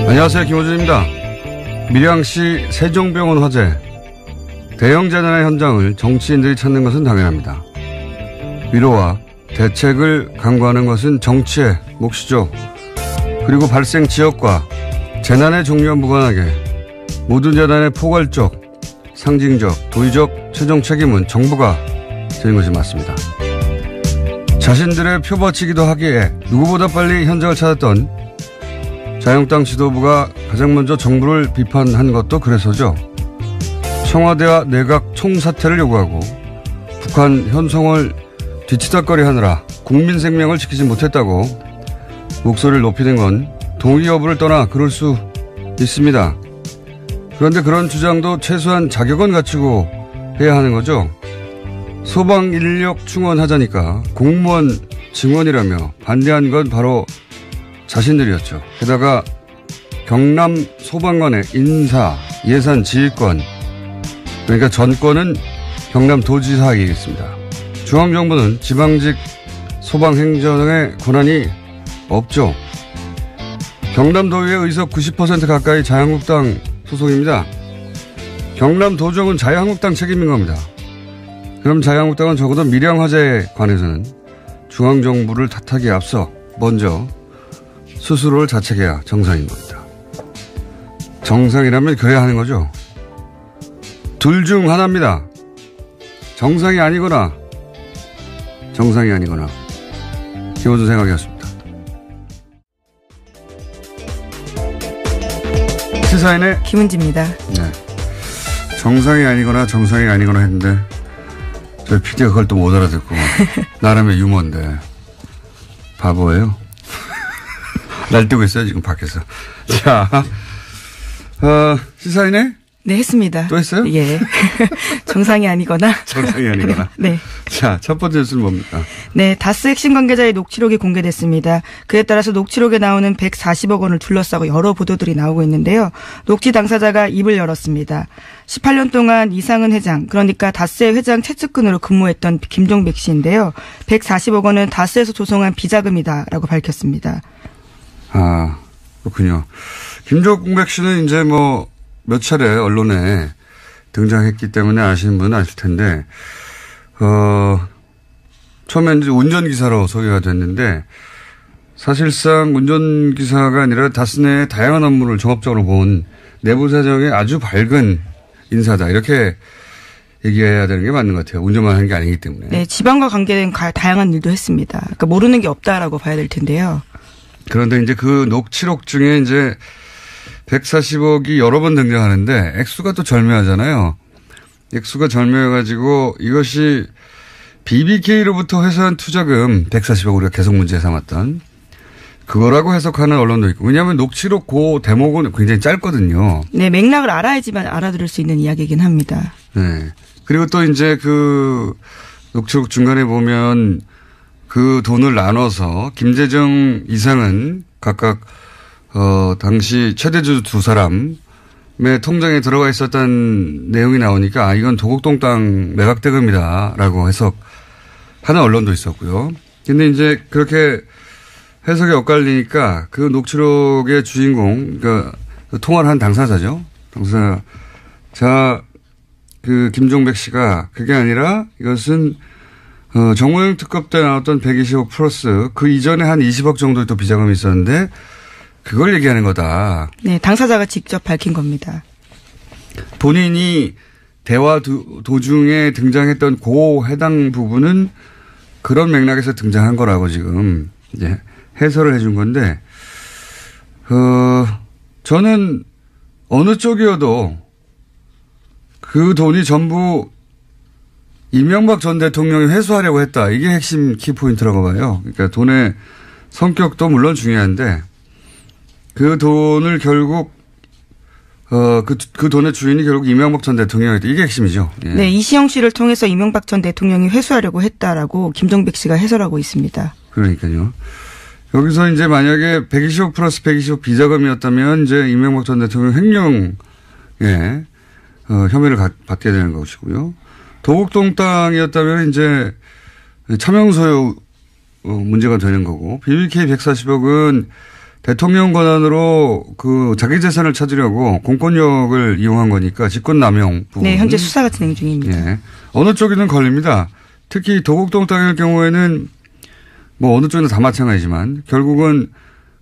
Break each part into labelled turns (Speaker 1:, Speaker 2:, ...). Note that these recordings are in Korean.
Speaker 1: 안녕하세요. 김호준입니다. 밀양시 세종병원 화재 대형 재난의 현장을 정치인들이 찾는 것은 당연합니다. 위로와 대책을 강구하는 것은 정치의 몫이죠. 그리고 발생 지역과 재난의 종류와 무관하게 모든 재난의 포괄적, 상징적, 도의적 최종 책임은 정부가 지는 것이 맞습니다. 자신들의 표받치기도 하기에 누구보다 빨리 현장을 찾았던 자유한국당 지도부가 가장 먼저 정부를 비판한 것도 그래서죠. 청와대와 내각 총사퇴를 요구하고 북한 현송을 뒤치다거리 하느라 국민 생명을 지키지 못했다고 목소리를 높이는 건 동의 여부를 떠나 그럴 수 있습니다. 그런데 그런 주장도 최소한 자격은 갖추고 해야 하는 거죠. 소방 인력 충원하자니까 공무원 증원이라며 반대한 건 바로 자신들이었죠. 게다가 경남 소방관의 인사, 예산, 지휘권, 그러니까 전권은 경남도지사에게 있습니다. 중앙정부는 지방직 소방행정의 권한이 없죠. 경남도의회 의석 90% 가까이 자유한국당 소속입니다. 경남도정은 자유한국당 책임인 겁니다. 그럼 자유한국당은 적어도 밀양 화재에 관해서는 중앙정부를 탓하기에 앞서 먼저 스스로를 자책해야 정상인 겁니다. 정상이라면 그래야 하는 거죠. 둘 중 하나입니다. 정상이 아니거나 정상이 아니거나. 김호준 생각이었습니다. 시사인의
Speaker 2: 김은지입니다.
Speaker 1: 네. 정상이 아니거나 정상이 아니거나 했는데 저희 PD가 그걸 또 못 알아듣고 나름의 유머인데 바보예요. 날뛰고 있어요 지금 밖에서. 자, 시사인의
Speaker 2: 네, 했습니다.
Speaker 1: 또 했어요?
Speaker 2: 예. 정상이 아니거나.
Speaker 1: 정상이 아니거나.
Speaker 2: 네.
Speaker 1: 자, 첫 번째 뉴스는 뭡니까?
Speaker 2: 네, 다스 핵심 관계자의 녹취록이 공개됐습니다. 그에 따라서 녹취록에 나오는 140억 원을 둘러싸고 여러 보도들이 나오고 있는데요. 녹취 당사자가 입을 열었습니다. 18년 동안 이상은 회장, 그러니까 다스의 회장 최측근으로 근무했던 김종백 씨인데요. 140억 원은 다스에서 조성한 비자금이다라고 밝혔습니다.
Speaker 1: 아, 그렇군요. 김종백 씨는 이제 몇 차례 언론에 등장했기 때문에 아시는 분은 아실 텐데, 처음엔 이제 운전기사로 소개가 됐는데, 사실상 운전기사가 아니라 다스 내의 다양한 업무를 종합적으로 본 내부 사정에 아주 밝은 인사다. 이렇게 얘기해야 되는 게 맞는 것 같아요. 운전만 하는 게 아니기 때문에.
Speaker 2: 네, 지방과 관계된 다양한 일도 했습니다. 그러니까 모르는 게 없다라고 봐야 될 텐데요.
Speaker 1: 그런데 이제 그 녹취록 중에 이제 140억이 여러 번 등장하는데 액수가 또 절묘하잖아요. 액수가 절묘해가지고 이것이 BBK로부터 회수한 투자금 140억 우리가 계속 문제 삼았던 그거라고 해석하는 언론도 있고. 왜냐하면 녹취록 그 대목은 굉장히 짧거든요.
Speaker 2: 네, 맥락을 알아야지만 알아들을 수 있는 이야기이긴 합니다.
Speaker 1: 네. 그리고 또 이제 그 녹취록 중간에 보면 그 돈을 나눠서 김재정 이상은 각각 당시 최대주 두 사람의 통장에 들어가 있었던 내용이 나오니까 이건 도곡동 땅 매각 대금이다라고 해석하는 언론도 있었고요. 근데 이제 그렇게 해석이 엇갈리니까 그 녹취록의 주인공, 그러니까 통화를 한 당사자죠. 당사자 그 김종백 씨가 그게 아니라 이것은 정호영 특검 때 나왔던 120억 플러스 그 이전에 한 20억 정도의 또 비자금이 있었는데 그걸 얘기하는 거다.
Speaker 2: 네, 당사자가 직접 밝힌 겁니다.
Speaker 1: 본인이 대화 도중에 등장했던 그 해당 부분은 그런 맥락에서 등장한 거라고 지금 이제 해설을 해준 건데, 저는 어느 쪽이어도 그 돈이 전부 이명박 전 대통령이 회수하려고 했다. 이게 핵심 키포인트라고 봐요. 그러니까 돈의 성격도 물론 중요한데 그 돈을 결국 그 돈의 주인이 결국 이명박 전 대통령이었다. 이게 핵심이죠. 예.
Speaker 2: 네, 이시영 씨를 통해서 이명박 전 대통령이 회수하려고 했다라고 김종백 씨가 해설하고 있습니다.
Speaker 1: 그러니까요. 여기서 이제 만약에 120억 플러스 120억 비자금이었다면 이제 이명박 전 대통령 횡령에 혐의를 받게 되는 것이고요. 도곡동 땅이었다면 이제 차명소유 문제가 되는 거고 BBK 140억은 대통령 권한으로 그 자기 재산을 찾으려고 공권력을 이용한 거니까 직권남용 부분.
Speaker 2: 네, 현재 수사가 진행 중입니다.
Speaker 1: 예. 어느 쪽이든 걸립니다. 특히 도곡동 땅일 경우에는 뭐 어느 쪽이나 다 마찬가지지만 결국은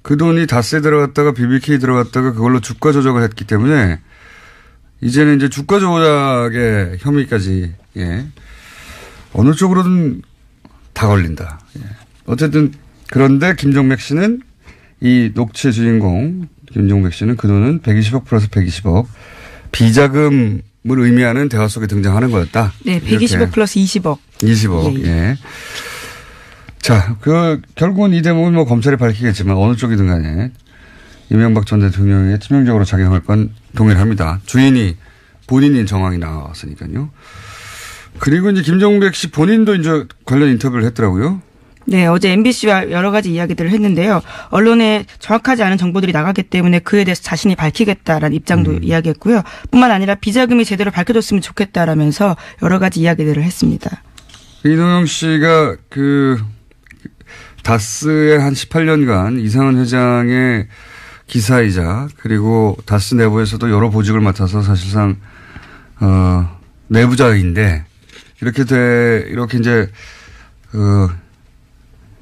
Speaker 1: 그 돈이 다스에 들어갔다가 BBK 들어갔다가 그걸로 주가 조작을 했기 때문에 이제는 이제 주가 조작의 혐의까지, 예. 어느 쪽으로든 다 걸린다. 예. 어쨌든 그런데 김종백 씨는 이 녹취의 주인공 김종백 씨는 그 돈은 120억 플러스 120억 비자금을 의미하는 대화 속에 등장하는 거였다.
Speaker 2: 네, 120억 플러스 20억.
Speaker 1: 20억. 예. 예. 자, 결국은 이 대목은 뭐 검찰이 밝히겠지만 어느 쪽이든 간에 이명박 전 대통령에 치명적으로 작용할 건 동일합니다. 주인이 본인인 정황이 나왔으니까요. 그리고 이제 김종백 씨 본인도 이제 관련 인터뷰를 했더라고요.
Speaker 2: 네, 어제 MBC와 여러 가지 이야기들을 했는데요. 언론에 정확하지 않은 정보들이 나가기 때문에 그에 대해서 자신이 밝히겠다라는 입장도 이야기했고요. 뿐만 아니라 비자금이 제대로 밝혀졌으면 좋겠다라면서 여러 가지 이야기들을 했습니다.
Speaker 1: 이동영 씨가 다스의 한 18년간 이상은 회장의 기사이자 그리고 다스 내부에서도 여러 보직을 맡아서 사실상 내부자인데 이렇게 이제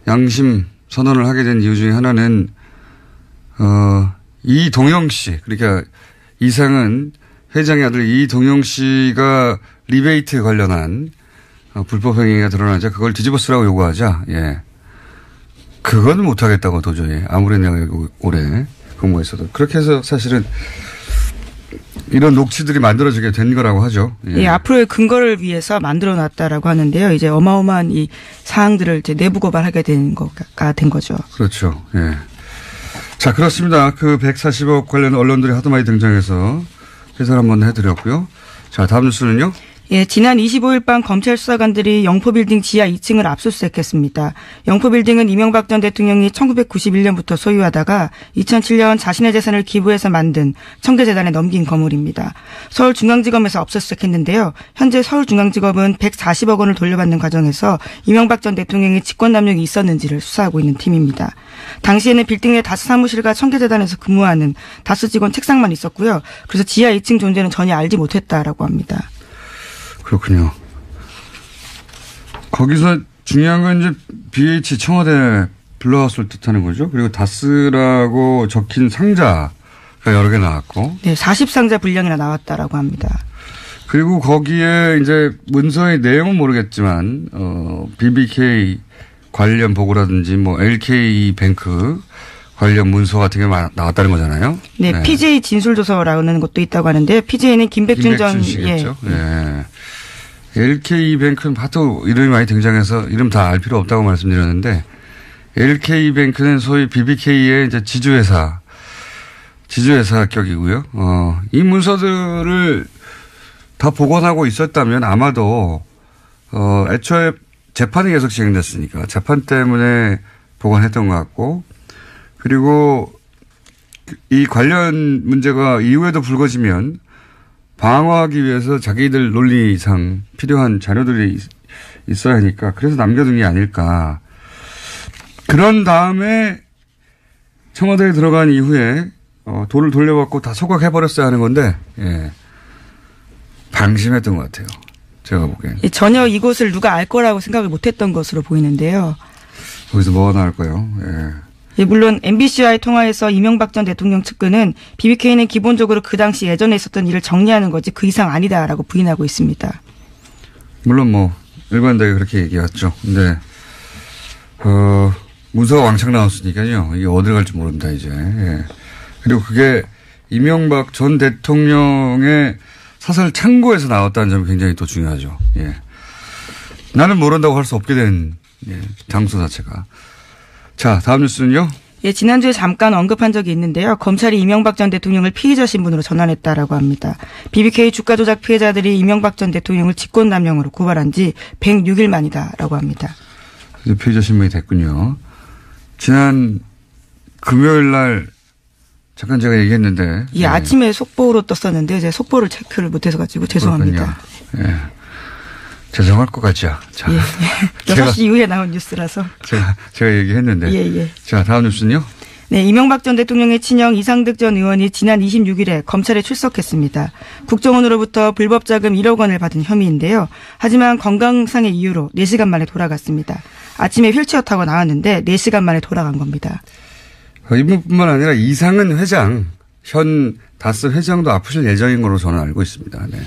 Speaker 1: 양심 선언을 하게 된 이유 중에 하나는 이동영 씨, 그러니까 이상은 회장의 아들 이동영 씨가 리베이트에 관련한 불법 행위가 드러나자 그걸 뒤집어 쓰라고 요구하자. 예. 그건 못하겠다고 도저히 아무리 내가 오래 근무했어도 그렇게 해서 사실은 이런 녹취들이 만들어지게 된 거라고 하죠.
Speaker 2: 예. 예, 앞으로의 근거를 위해서 만들어놨다라고 하는데요. 이제 어마어마한 이 사항들을 이제 내부 고발하게 된 거죠.
Speaker 1: 그렇죠. 예. 자, 그렇습니다. 그 140억 관련 언론들이 하도 많이 등장해서 해설 한번 해드렸고요. 자, 다음 뉴스는요.
Speaker 2: 예, 지난 25일 밤 검찰 수사관들이 영포빌딩 지하 2층을 압수수색했습니다. 영포빌딩은 이명박 전 대통령이 1991년부터 소유하다가 2007년 자신의 재산을 기부해서 만든 청계재단에 넘긴 건물입니다. 서울중앙지검에서 압수수색했는데요. 현재 서울중앙지검은 140억 원을 돌려받는 과정에서 이명박 전 대통령의 직권남용이 있었는지를 수사하고 있는 팀입니다. 당시에는 빌딩 내 다스 사무실과 청계재단에서 근무하는 다스 직원 책상만 있었고요. 그래서 지하 2층 존재는 전혀 알지 못했다라고 합니다.
Speaker 1: 그렇군요. 거기서 중요한 건 이제 BH 청와대 블루하우스를 뜻하는 거죠. 그리고 다스라고 적힌 상자가 여러 개 나왔고.
Speaker 2: 네, 40상자 분량이나 나왔다라고 합니다.
Speaker 1: 그리고 거기에 이제 문서의 내용은 모르겠지만, BBK 관련 보고라든지 뭐 LK뱅크 관련 문서 같은 게 나왔다는 거잖아요.
Speaker 2: 네, 네. PJ 진술조서라는 것도 있다고 하는데, PJ는 김백준 전.
Speaker 1: 씨겠죠. 예. 네. LK뱅크는 하도 이름이 많이 등장해서 이름 다 알 필요 없다고 말씀드렸는데, LK뱅크는 소위 BBK의 이제 지주회사 격이고요. 이 문서들을 다 복원하고 있었다면 아마도, 애초에 재판이 계속 진행됐으니까 재판 때문에 복원했던 것 같고, 그리고 이 관련 문제가 이후에도 불거지면 방어하기 위해서 자기들 논리상 필요한 자료들이 있어야 하니까 그래서 남겨둔 게 아닐까. 그런 다음에 청와대에 들어간 이후에 돈을 돌려받고 다 소각해버렸어야 하는 건데, 예. 방심했던 것 같아요. 제가 보기엔.
Speaker 2: 전혀 이곳을 누가 알 거라고 생각을 못했던 것으로 보이는데요.
Speaker 1: 거기서 뭐가 나올까요? 예.
Speaker 2: 예, 물론 MBC와의 통화에서 이명박 전 대통령 측근은 BBK는 기본적으로 그 당시 예전에 있었던 일을 정리하는 거지 그 이상 아니다라고 부인하고 있습니다.
Speaker 1: 물론 뭐 일관되게 그렇게 얘기했죠. 근데 문서가 왕창 나왔으니까요. 이게 어디로 갈지 모릅니다 이제. 예. 그리고 그게 이명박 전 대통령의 사설 창고에서 나왔다는 점이 굉장히 또 중요하죠. 예. 나는 모른다고 할 수 없게 된 장소 자체가. 자, 다음 뉴스는요.
Speaker 2: 예, 지난주에 잠깐 언급한 적이 있는데요. 검찰이 이명박 전 대통령을 피의자 신분으로 전환했다라고 합니다. BBK 주가 조작 피해자들이 이명박 전 대통령을 직권남용으로 고발한 지 106일 만이다라고 합니다.
Speaker 1: 피의자 신분이 됐군요. 지난 금요일 날 잠깐 제가 얘기했는데.
Speaker 2: 예, 아침에 속보로 떴었는데 제가 속보를 체크를 못해서 가지고 죄송합니다.
Speaker 1: 예. 죄송할 것 같죠. 자.
Speaker 2: 예. 6시 이후에 나온 뉴스라서.
Speaker 1: 제가 얘기했는데.
Speaker 2: 예.
Speaker 1: 자, 다음 뉴스는요?
Speaker 2: 네, 이명박 전 대통령의 친형 이상득 전 의원이 지난 26일에 검찰에 출석했습니다. 국정원으로부터 불법 자금 1억 원을 받은 혐의인데요. 하지만 건강상의 이유로 4시간 만에 돌아갔습니다. 아침에 휠체어 타고 나왔는데 4시간 만에 돌아간 겁니다.
Speaker 1: 이분뿐만 아니라 이상은 회장, 현 다스 회장도 아프실 예정인 걸로 저는 알고 있습니다. 네.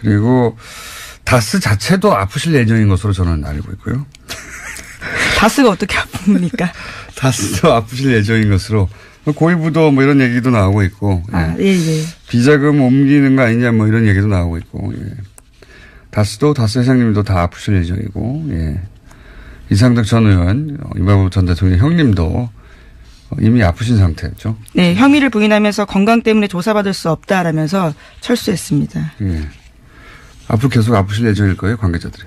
Speaker 1: 그리고 다스 자체도 아프실 예정인 것으로 저는 알고 있고요.
Speaker 2: 다스가 어떻게 아픕니까?
Speaker 1: 다스도 아프실 예정인 것으로. 고위부도 뭐 이런 얘기도 나오고 있고.
Speaker 2: 예.
Speaker 1: 비자금 옮기는 거 아니냐 뭐 이런 얘기도 나오고 있고. 예. 다스 회장님도 다 아프실 예정이고. 예. 이상득 전 의원, 이명박 전 대통령 형님도 이미 아프신 상태였죠.
Speaker 2: 네, 혐의를 부인하면서 건강 때문에 조사받을 수 없다라면서 철수했습니다.
Speaker 1: 예. 앞으로 계속 아프실 예정일 거예요, 관계자들이.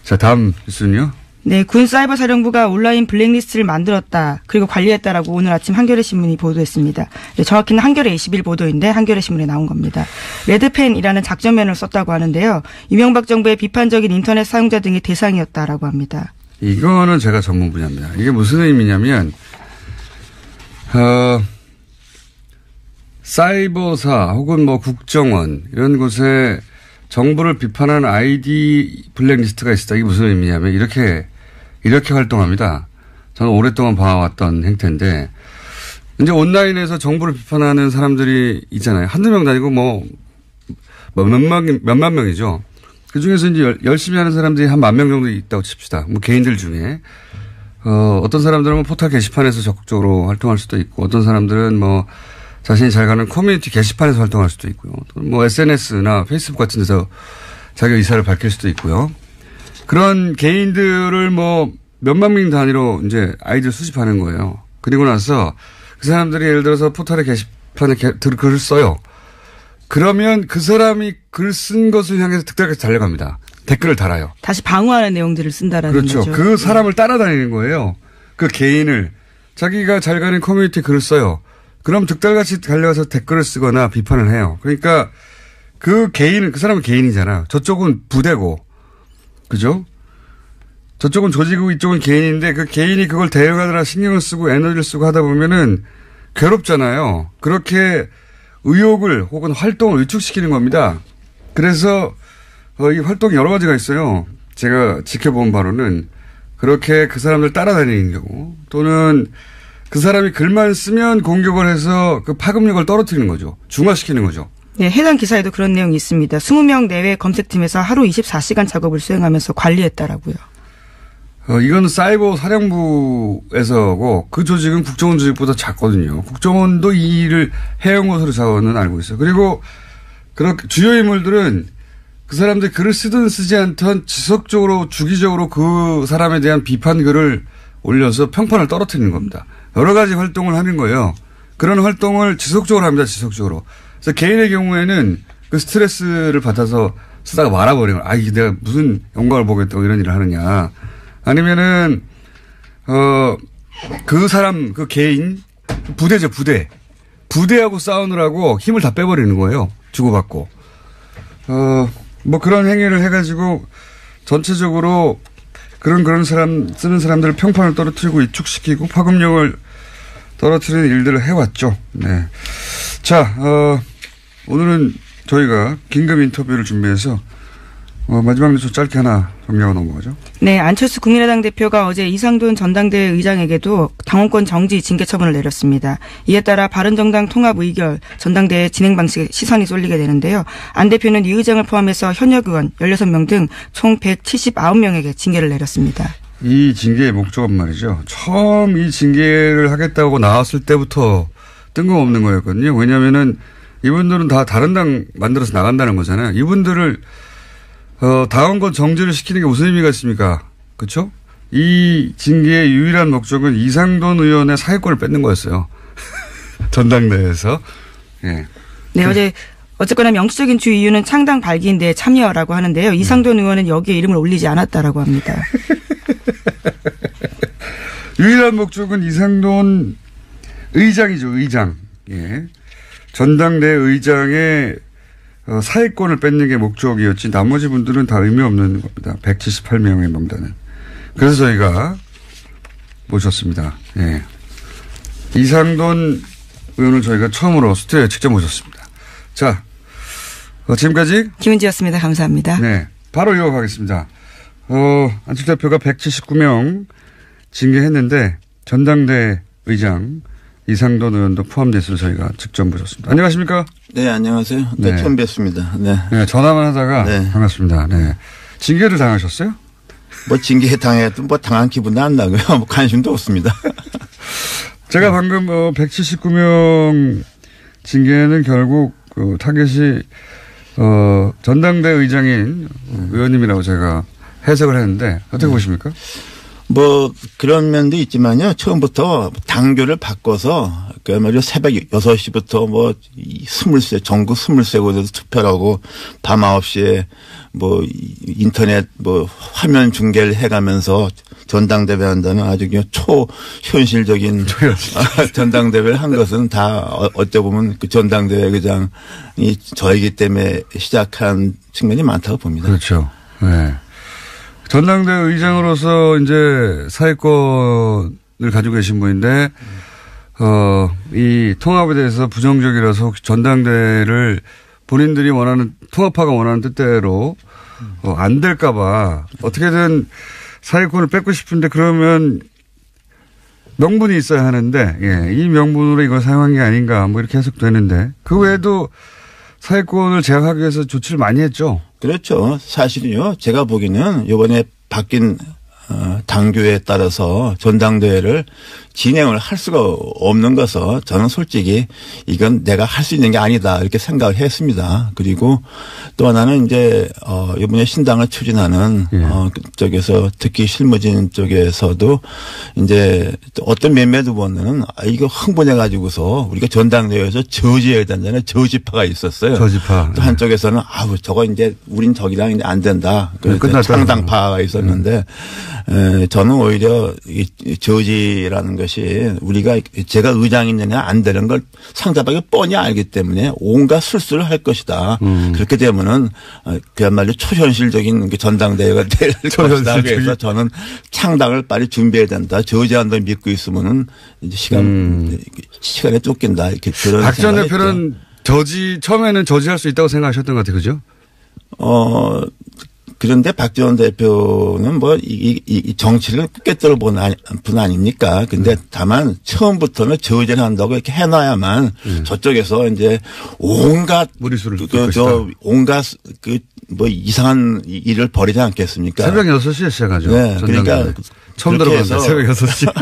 Speaker 1: 자, 다음 뉴스는요.
Speaker 2: 네, 군 사이버 사령부가 온라인 블랙리스트를 만들었다. 그리고 관리했다라고 오늘 아침 한겨레 신문이 보도했습니다. 네, 정확히는 한겨레 21 보도인데 한겨레 신문에 나온 겁니다. 레드펜이라는 작전면을 썼다고 하는데요. 이명박 정부의 비판적인 인터넷 사용자 등의 대상이었다라고 합니다.
Speaker 1: 이거는 제가 전문 분야입니다. 이게 무슨 의미냐면 사이버사 혹은 뭐 국정원 이런 곳에 정부를 비판하는 아이디 블랙리스트가 있었다. 이게 무슨 의미냐면 이렇게 활동합니다. 저는 오랫동안 봐왔던 행태인데 이제 온라인에서 정부를 비판하는 사람들이 있잖아요. 한두 명도 아니고 몇만 명이죠. 그 중에서 이제 열심히 하는 사람들이 한 10,000명 정도 있다고 칩시다. 뭐 개인들 중에. 어떤 사람들은 포털 게시판에서 적극적으로 활동할 수도 있고 어떤 사람들은 뭐 자신이 잘 가는 커뮤니티 게시판에서 활동할 수도 있고요. 뭐 SNS나 페이스북 같은 데서 자기 의사를 밝힐 수도 있고요. 그런 개인들을 뭐 몇만 명 단위로 이제 아이디를 수집하는 거예요. 그리고 나서 그 사람들이 예를 들어서 포털의 게시판에 글을 써요. 그러면 그 사람이 글 쓴 것을 향해서 득달까지 달려갑니다. 댓글을 달아요.
Speaker 2: 다시 방어하는 내용들을 쓴다라는
Speaker 1: 거죠. 그렇죠. 그 사람을 따라다니는 거예요. 그 개인을. 자기가 잘 가는 커뮤니티 글을 써요. 그럼 득달같이 달려가서 댓글을 쓰거나 비판을 해요. 그러니까 그 사람은 개인이잖아. 저쪽은 부대고. 그죠? 저쪽은 조직이고 이쪽은 개인인데 그 개인이 그걸 대응하느라 신경을 쓰고 에너지를 쓰고 하다 보면은 괴롭잖아요. 그렇게 의욕을 혹은 활동을 위축시키는 겁니다. 그래서 이 활동이 여러 가지가 있어요. 제가 지켜본 바로는 그렇게 그 사람들 따라다니는 경우 또는 그 사람이 글만 쓰면 공격을 해서 그 파급력을 떨어뜨리는 거죠. 중화시키는 거죠.
Speaker 2: 네, 해당 기사에도 그런 내용이 있습니다. 20명 내외 검색팀에서 하루 24시간 작업을 수행하면서 관리했다라고요.
Speaker 1: 이건 사이버 사령부에서고 그 조직은 국정원 조직보다 작거든요. 국정원도 이 일을 해온 것으로 저는 알고 있어요. 그리고 그렇게 주요 인물들은 그 사람들이 글을 쓰든 쓰지 않든 지속적으로 주기적으로 그 사람에 대한 비판 글을 올려서 평판을 떨어뜨리는 겁니다. 여러 가지 활동을 하는 거예요. 그런 활동을 지속적으로 합니다. 지속적으로. 그래서 개인의 경우에는 그 스트레스를 받아서 쓰다가 말아버리는 거예요. 이게 내가 무슨 영광을 보겠다고 이런 일을 하느냐. 아니면은 그 사람 그 개인 부대죠. 부대하고 싸우느라고 힘을 다 빼버리는 거예요. 주고받고. 뭐 그런 행위를 해가지고 전체적으로 그런 사람 쓰는 사람들을 평판을 떨어뜨리고 위축시키고 파급력을 떨어뜨리는 일들을 해왔죠. 네. 자, 오늘은 저희가 긴급 인터뷰를 준비해서 마지막 뉴스 짧게 하나 정리하고 넘어가죠.
Speaker 2: 네, 안철수 국민의당 대표가 어제 이상돈 전당대회 의장에게도 당원권 정지 징계 처분을 내렸습니다. 이에 따라 바른정당 통합 의결 전당대회 진행 방식에 시선이 쏠리게 되는데요. 안 대표는 이 의장을 포함해서 현역 의원 16명 등 총 179명에게 징계를 내렸습니다.
Speaker 1: 이 징계의 목적은 말이죠. 처음 이 징계를 하겠다고 나왔을 때부터 뜬금없는 거였거든요. 왜냐하면은 이분들은 다 다른 당 만들어서 나간다는 거잖아요. 이분들을 당원권 정지를 시키는 게 무슨 의미가 있습니까? 그렇죠? 이 징계의 유일한 목적은 이상돈 의원의 사회권을 뺏는 거였어요. 전당대회에서. 예.
Speaker 2: 네, 어쨌거나 명시적인 주 이유는 창당 발기인데 참여라고 하는데요. 이상돈 의원은 여기에 이름을 올리지 않았다라고 합니다.
Speaker 1: 유일한 목적은 이상돈 의장이죠. 의장. 예. 전당대회 의장의 사회권을 뺏는 게 목적이었지 나머지 분들은 다 의미 없는 겁니다. 178명의 명단은. 그래서 저희가 모셨습니다. 예. 이상돈 의원을 저희가 처음으로 스튜디오에 직접 모셨습니다. 자, 지금까지
Speaker 2: 김은지였습니다. 감사합니다.
Speaker 1: 네, 바로 이어가겠습니다. 안철수 대표가 179명 징계했는데 전당대 의장 이상돈 의원도 포함돼서 저희가 직접 모셨습니다. 안녕하십니까?
Speaker 3: 네, 안녕하세요. 네, 처음 뵙습니다. 네.
Speaker 1: 네, 전화만 하다가
Speaker 3: 네.
Speaker 1: 반갑습니다. 네. 징계를 당하셨어요?
Speaker 3: 뭐 징계 당해도 뭐 당한 기분도 안 나고요. 뭐 관심도 없습니다.
Speaker 1: 제가 방금 179명 징계는 결국 그 타겟이 전당대 의장인 의원님이라고 제가 해석을 했는데 어떻게 보십니까?
Speaker 3: 뭐 그런 면도 있지만요. 처음부터 당규를 바꿔서 그야말로 새벽 6시부터 뭐 20세 전국 20세곳에서 투표를 하고 밤 9시에 뭐 인터넷 뭐 화면 중계를 해가면서 전당대회 한다는 아주 그냥 초현실적인 전당대회를 한 것은 다 어찌 보면 그 전당대회 의장이 저이기 때문에 시작한 측면이 많다고 봅니다.
Speaker 1: 그렇죠. 네. 전당대 의장으로서 이제 사회권을 가지고 계신 분인데, 이 통합에 대해서 부정적이라서 혹시 전당대를 본인들이 원하는, 통합파가 원하는 뜻대로, 안 될까봐 어떻게든 사회권을 뺏고 싶은데 그러면 명분이 있어야 하는데, 예, 이 명분으로 이걸 사용한 게 아닌가, 뭐 이렇게 해석되는데, 그 외에도 사회권을 제약하기 위해서 조치를 많이 했죠.
Speaker 3: 그렇죠. 사실은요. 제가 보기에는 이번에 바뀐 당규에 따라서 전당대회를 진행을 할 수가 없는 것은 저는 솔직히 이건 내가 할 수 있는 게 아니다 이렇게 생각을 했습니다. 그리고 또 하나는 이제 이번에 신당을 추진하는 쪽에서 특히 실무진 쪽에서도 이제 어떤 몇몇 의원은 이거 흥분해 가지고서 우리가 전당대회에서 저지해야 된다는 저지파가 있었어요.
Speaker 1: 저지파.
Speaker 3: 또 한쪽에서는 아우 저거 이제 우린 저기랑 이제 안 된다. 그래서 창당파가 있었는데 저는 오히려 이 저지라는 것이 우리가 제가 의장이냐 안 되는 걸 상대방이 뻔히 알기 때문에 온갖 술수를 할 것이다. 그렇게 되면은 그야말로 초현실적인 전당대회가 될 것이다. 그래서 저는 창당을 빨리 준비해야 된다. 저지한다 믿고 있으면은 이제 시간에 쫓긴다. 이렇게 그런.
Speaker 1: 박 전 대표는 처음에는 저지할 수 있다고 생각하셨던 것 같아요. 그죠?
Speaker 3: 그런데 박지원 대표는 뭐 이 정치를 꿰뚫어 본 분 아닙니까? 근데 다만 처음부터는 저지를 한다고 이렇게 해놔야만 저쪽에서 이제 온갖
Speaker 1: 무리수를
Speaker 3: 온갖 뭐 이상한 일을 벌이지 않겠습니까?
Speaker 1: 새벽 6시에 시작하죠.
Speaker 3: 네. 그러니까
Speaker 1: 처음 들어봤어요. 새벽 6시.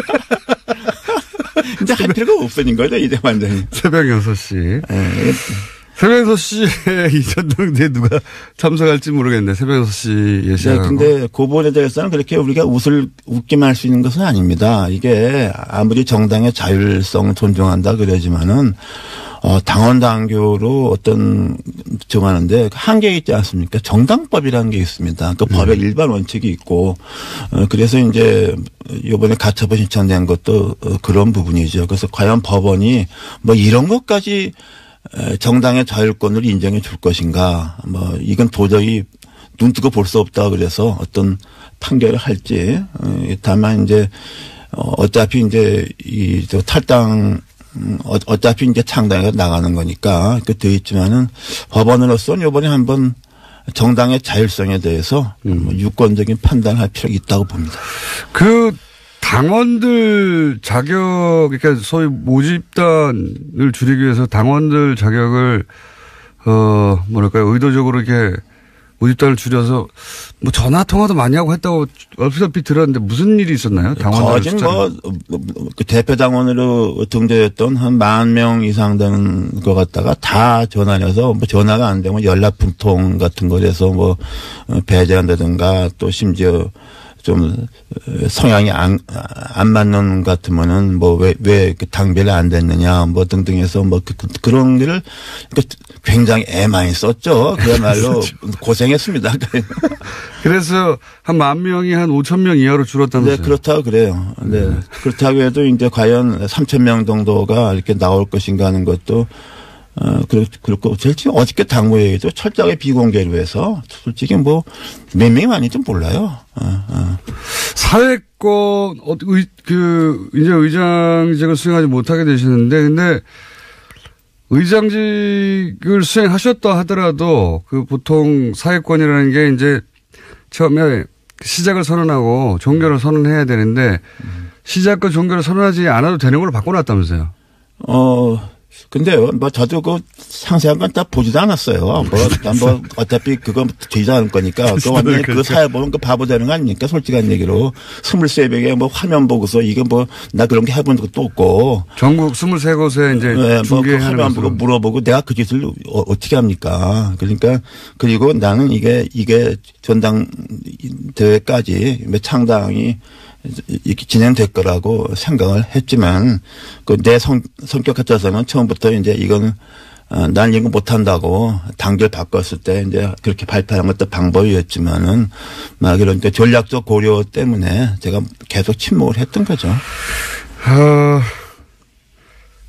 Speaker 3: 근데 할 필요가 없어진 거죠, 이제 완전히.
Speaker 1: 새벽 6시. 네. 새벽 6시에 이 전당대회 누가 참석할지 모르겠는데 새벽 6시에 시작하고.
Speaker 3: 네, 근데 그 부분에 대해서는 그렇게 우리가 웃기만 할 수 있는 것은 아닙니다. 이게 아무리 정당의 자율성을 존중한다 그러지만은 당원 당규로 어떤 정하는데 한계 있지 않습니까? 정당법이라는 게 있습니다. 그 법의 일반 원칙이 있고 그래서 이제 이번에 가처분 신청된 것도 그런 부분이죠. 그래서 과연 법원이 뭐 이런 것까지 정당의 자율권을 인정해 줄 것인가. 뭐 이건 도저히 눈뜨고 볼 수 없다 그래서 어떤 판결을 할지. 다만 이제 어차피 이제 이 탈당 어차피 이제 창당에 나가는 거니까 그 되어 있지만은 법원으로서는 이번에 한번 정당의 자율성에 대해서 유권적인 판단을 할 필요가 있다고 봅니다.
Speaker 1: 그 당원들 자격, 그러니까 소위 모집단을 줄이기 위해서 당원들 자격을, 뭐랄까요, 의도적으로 이렇게 모집단을 줄여서 뭐 전화 통화도 많이 하고 했다고 얼핏 들었는데 무슨 일이 있었나요? 당원들
Speaker 3: 그 대표 당원으로 등재됐던 한 10,000명 이상 되는 것 같다가 다 전화해서 뭐 전화가 안 되면 연락분통 같은 거에서 뭐 배제한다든가 또 심지어 좀 성향이 안 맞는 것 같으면은 뭐 왜 당별이 안 됐느냐 뭐 등등해서 뭐 그런 일을 굉장히 애 많이 썼죠. 그야말로 고생했습니다.
Speaker 1: 그래서 한 10,000명이 한 5,000명 이하로 줄었다면서요?
Speaker 3: 네, 그렇다고 그래요. 네. 그렇다고 해도 이제 과연 3,000명 정도가 이렇게 나올 것인가 하는 것도 그렇고, 제일 어저께 당무회의도 철저하게 비공개로 해서 솔직히 뭐 몇 명이 많이 좀 몰라요.
Speaker 1: 정치권, 이제 의장직을 수행하지 못하게 되시는데, 근데 의장직을 수행하셨다 하더라도 그 보통 사회권이라는 게 이제 처음에 시작을 선언하고 종결을 선언해야 되는데 시작과 종결을 선언하지 않아도 되는 걸로 바꿔놨다면서요.
Speaker 3: 근데요, 저도 그 상세한 건 다 보지도 않았어요. 어차피 그건 되지 않을 거니까. 완전히 그 사회 보면 그 바보 되는 거 아닙니까? 솔직한 얘기로. 23명에 화면 보고서 이게 나 그런 게 해본 적도 없고.
Speaker 1: 전국 23곳에 이제
Speaker 3: 네,
Speaker 1: 중계하는
Speaker 3: 화면 보고 물어보고 내가 그 짓을 어떻게 합니까? 그러니까 그리고 나는 이게 전당대회까지 창당이 이렇게 진행될 거라고 생각을 했지만 내 성격 같아서는 처음부터 이제 이건 난 이거 못한다고 당결 바꿨을 때 이제 그렇게 발표한 것도 방법이었지만은 막 이런 전략적 고려 때문에 제가 계속 침묵을 했던 거죠.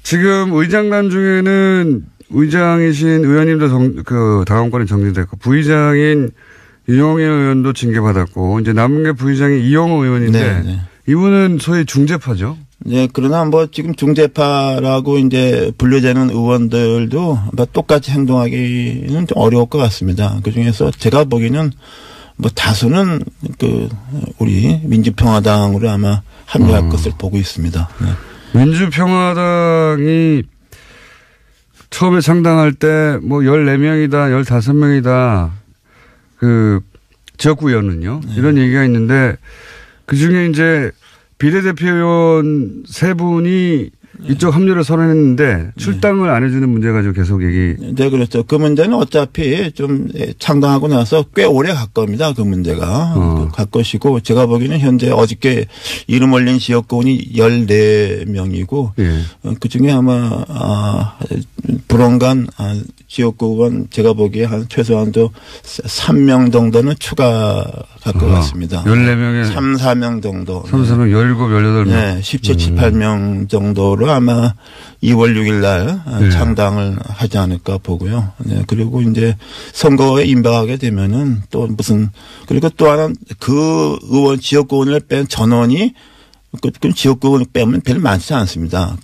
Speaker 1: 지금 의장단 중에는 의장이신 의원님도 당원권이 정지됐고 부의장인 윤영호 의원도 징계받았고 이제 남은 게 부의장이 이영호 의원인데
Speaker 3: 네.
Speaker 1: 이분은 소위 중재파죠.
Speaker 3: 네, 그러나 지금 중재파라고 이제 분류되는 의원들도 똑같이 행동하기는 좀 어려울 것 같습니다. 그 중에서 제가 보기에는 다수는 우리 민주평화당으로 아마 합류할 것을 보고 있습니다. 네.
Speaker 1: 민주평화당이 처음에 창당할 때 14명이다, 15명이다. 지역구 의원은요. 네. 이런 얘기가 있는데 그 중에 이제 비례대표 의원 3분이 이쪽 합류를 선언했는데 출당을 안 해주는 문제 가지고 계속 얘기.
Speaker 3: 네, 그렇죠. 그 문제는 어차피 좀 창당하고 나서 꽤 오래 갈 겁니다. 그 문제가. 갈 것이고 제가 보기에는 현재 어저께 이름 올린 지역구원이 14명이고
Speaker 1: 예.
Speaker 3: 그 중에 아마 불원간 지역구원 제가 보기에 한 최소한도 3명 정도는 추가 갈 것 같습니다.
Speaker 1: 14명에
Speaker 3: 3, 4명 정도.
Speaker 1: 3, 4명, 17, 18명.
Speaker 3: 네, 17, 18명 정도로 아마 2월 6일 날
Speaker 1: 네.
Speaker 3: 창당을 하지 않을까 보고요. 네, 그리고 이제 선거에 임박하게 되면은 또 그리고 또 하나 그 의원, 지역구원을 뺀 전원이 그 지역구를 빼면 별로 많지 않습니다.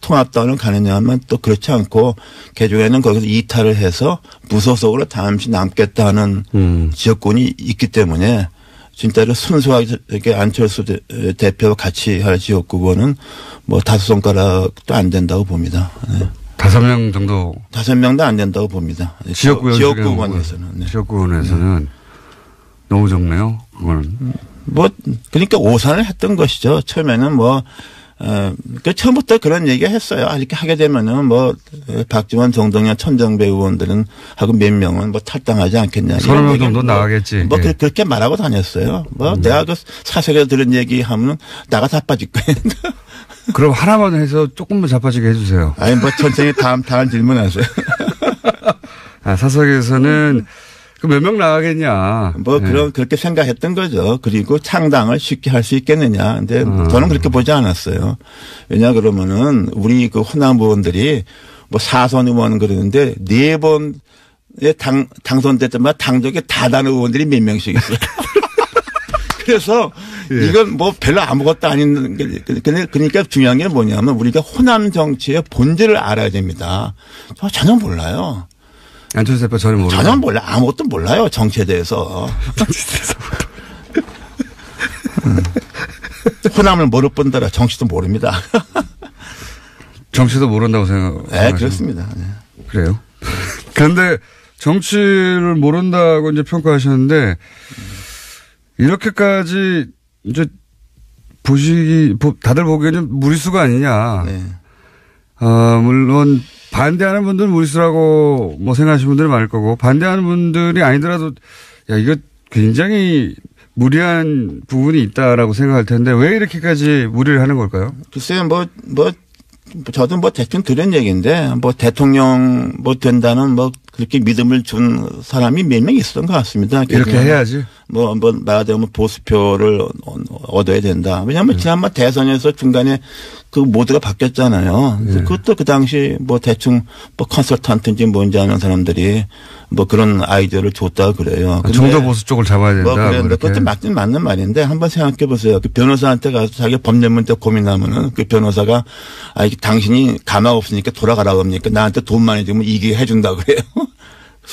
Speaker 3: 통합당을 가느냐 하면 또 그렇지 않고 개중에는 거기서 이탈을 해서 무소속으로 잠시 남겠다는 지역구이 있기 때문에 진짜로 순수하게 안철수 대표와 같이 할 지역구는 5손가락도 안 된다고 봅니다. 네.
Speaker 1: 5명 정도.
Speaker 3: 5명도 안 된다고 봅니다. 지역구원에서는. 네.
Speaker 1: 지역구원에서는 너무 적네요. 그거는.
Speaker 3: 그러니까 오산을 했던 것이죠. 처음에는 처음부터 그런 얘기 했어요. 이렇게 하게 되면은 박지원, 정동영, 천정배 의원들은 하고 몇 명은 탈당하지 않겠냐.
Speaker 1: 30명 정도 나가겠지.
Speaker 3: 그렇게 말하고 다녔어요. 내가 그 사석에서 들은 얘기 하면 나가 자빠질 거예요.
Speaker 1: 그럼 하나만 해서 조금만 자빠지게 해주세요.
Speaker 3: 천천히 다음 질문하세요.
Speaker 1: 사석에서는 몇 명 나가겠냐.
Speaker 3: 그렇게 생각했던 거죠. 그리고 창당을 쉽게 할 수 있겠느냐. 근데 저는 그렇게 보지 않았어요. 왜냐 그러면은 우리 호남 의원들이 4선 의원 그러는데 4번에 당선될 때마다 당적에 다 다른 의원들이 몇 명씩 있어요. 그래서 이건 별로 아무것도 아닌 그러니까 중요한 게 뭐냐면 우리가 호남 정치의 본질을 알아야 됩니다. 전혀 몰라요.
Speaker 1: 안철수 대표 전혀 모르죠.
Speaker 3: 전혀 몰라. 아무것도 몰라요. 정치에 대해서. 호남을 모르뿐더러 정치도 모릅니다.
Speaker 1: 정치도 모른다고 생각하시죠?
Speaker 3: 네, 그렇습니다. 네.
Speaker 1: 그래요? 그런데 정치를 모른다고 이제 평가하셨는데 이렇게까지 이제 다들 보기에는 무리수가 아니냐.
Speaker 3: 네.
Speaker 1: 물론 반대하는 분들은 무리수라고 생각하시는 분들이 많을 거고 반대하는 분들이 아니더라도 이거 굉장히 무리한 부분이 있다라고 생각할 텐데 왜 이렇게까지 무리를 하는 걸까요?
Speaker 3: 글쎄요, 저도 대충 들은 얘기인데 대통령 된다는 그렇게 믿음을 준 사람이 몇 명 있었던 것 같습니다.
Speaker 1: 이렇게 해야지.
Speaker 3: 뭐 말하자면 보수표를 얻어야 된다. 왜냐하면 지난번 대선에서 중간에 그 모드가 바뀌었잖아요. 그것도 그 당시 뭐 대충 뭐 컨설턴트인지 뭔지 아는 사람들이 뭐 그런 아이디어를 줬다 그래요.
Speaker 1: 중도 보수 쪽을 잡아야 된다.
Speaker 3: 뭐 그런데 그것도 맞는 말인데 한번 생각해 보세요. 그 변호사한테 가서 자기 법률 문제 고민하면은 그 변호사가 당신이 가망 없으니까 돌아가라고 합니까? 나한테 돈 많이 주면 이기게 해준다 그래요.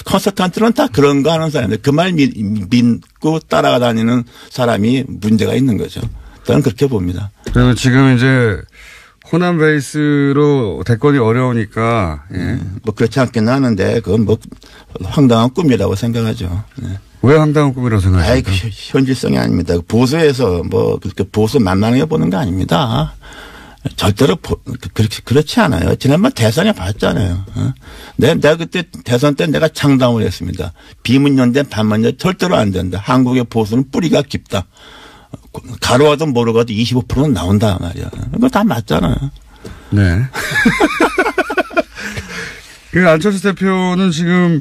Speaker 3: 컨설턴트는 다 그런 거 하는 사람인데 그 말 믿고 따라가 다니는 사람이 문제가 있는 거죠. 저는 그렇게 봅니다.
Speaker 1: 그리고 지금 이제 호남 베이스로 대권이 어려우니까
Speaker 3: 뭐 그렇지 않겠나 하는데 그건 뭐 황당한 꿈이라고 생각하죠. 네.
Speaker 1: 왜 황당한 꿈이라고 생각하십니까?
Speaker 3: 현실성이 아닙니다. 보수에서 뭐 그렇게 보수 만만하게 보는 거 아닙니다. 절대로 그렇지 않아요. 지난번 대선에 봤잖아요. 내가 그때 대선 때 내가 창당을 했습니다. 비문연대 반문연대 절대로 안 된다. 한국의 보수는 뿌리가 깊다. 가로가도 모르가도 25%는 나온다 말이야. 그거 다 맞잖아요.
Speaker 1: 네. 그 안철수 대표는 지금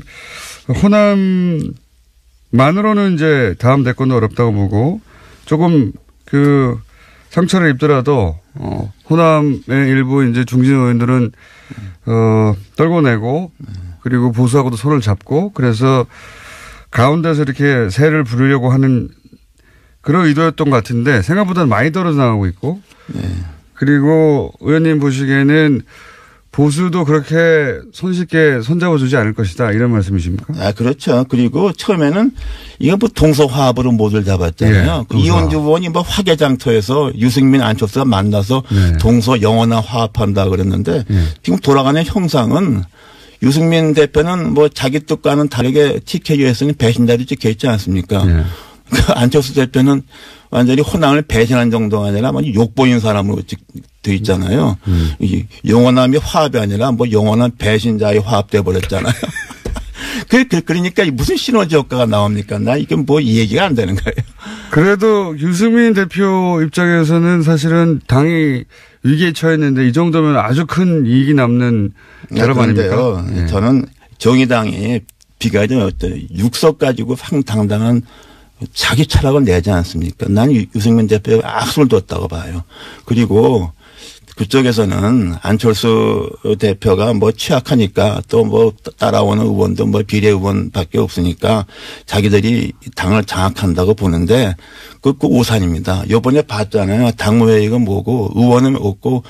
Speaker 1: 호남만으로는 이제 다음 대권도 어렵다고 보고 조금 그 상처를 입더라도 호남의 일부 이제 중진 의원들은 떨궈내고 그리고 보수하고도 손을 잡고 그래서 가운데서 이렇게 새를 부르려고 하는 그런 의도였던 것 같은데 생각보다는 많이 떨어져 나가고 있고 그리고 의원님 보시기에는 보수도 그렇게 손쉽게 손잡아주지 않을 것이다 이런 말씀이십니까?
Speaker 3: 아 그렇죠. 그리고 처음에는 이거 뭐 동서화합으로 모두를 잡았잖아요. 그 이원주 의원이 뭐 화개장터에서 유승민 안철수가 만나서 동서 영원한 화합한다 그랬는데 지금 돌아가는 형상은 유승민 대표는 뭐 자기 뜻과는 다르게 TKU에서는 배신자로 찍혀 있지 않습니까? 그 안철수 대표는 완전히 호남을 배신한 정도가 아니라 욕보인 사람으로 돼 있잖아요. 영원함이 화합이 아니라 뭐 영원한 배신자의 화합돼 버렸잖아요. 그러니까 무슨 시너지 효과가 나옵니까? 나 이게 뭐 얘기가 안 되는 거예요.
Speaker 1: 그래도 유승민 대표 입장에서는 사실은 당이 위기에 처했는데 이 정도면 아주 큰 이익이 남는 결합 아닙니까?
Speaker 3: 네. 저는 정의당이 비가죠. 육석 가지고 황당당한 자기 철학을 내지 않습니까? 나는 유승민 대표에 악수를 뒀다고 봐요. 그리고 그쪽에서는 안철수 대표가 뭐 취약하니까 또 뭐 따라오는 의원도 뭐 비례 의원밖에 없으니까 자기들이 당을 장악한다고 보는데 그 오산입니다. 요번에 봤잖아요. 당무회의가 뭐고 의원은 없고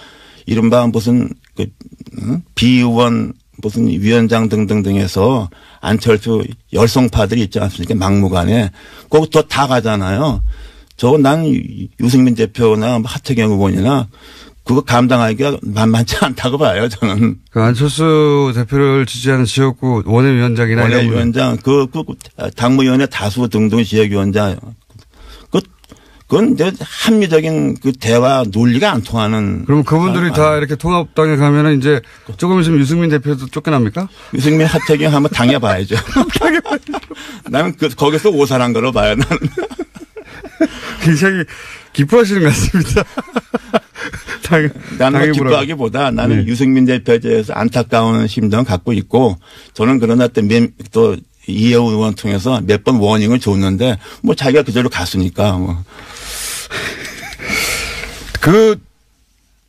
Speaker 3: 이른바 무슨 비의원 무슨 위원장 등등등에서 안철수 열성파들이 있지 않습니까? 막무가내. 거기서 다 가잖아요. 난 유승민 대표나 하태경 의원이나 그거 감당하기가 만만치 않다고 봐요, 저는.
Speaker 1: 그 안철수 대표를 지지하는 지역구 원외위원장이나
Speaker 3: 원외위원장, 당무위원회 다수 등등 지역위원장. 그건 이제 합리적인 그 대화 논리가 안 통하는.
Speaker 1: 그럼 그분들이 다 이렇게 통합당에 가면은 이제 조금 있으면 유승민 대표도 쫓겨납니까?
Speaker 3: 유승민 하태경 한번 당해봐야죠. 나는 거기서 오산한 거로 봐요, 나는.
Speaker 1: 굉장히 기뻐하시는 것 같습니다.
Speaker 3: 나는 기뻐하기보다 나는 유승민 대표에 대해서 안타까운 심정을 갖고 있고 저는 그러나 또 이혜우 의원 통해서 몇 번 워닝을 줬는데 뭐 자기가 그대로 갔으니까 뭐.
Speaker 1: 그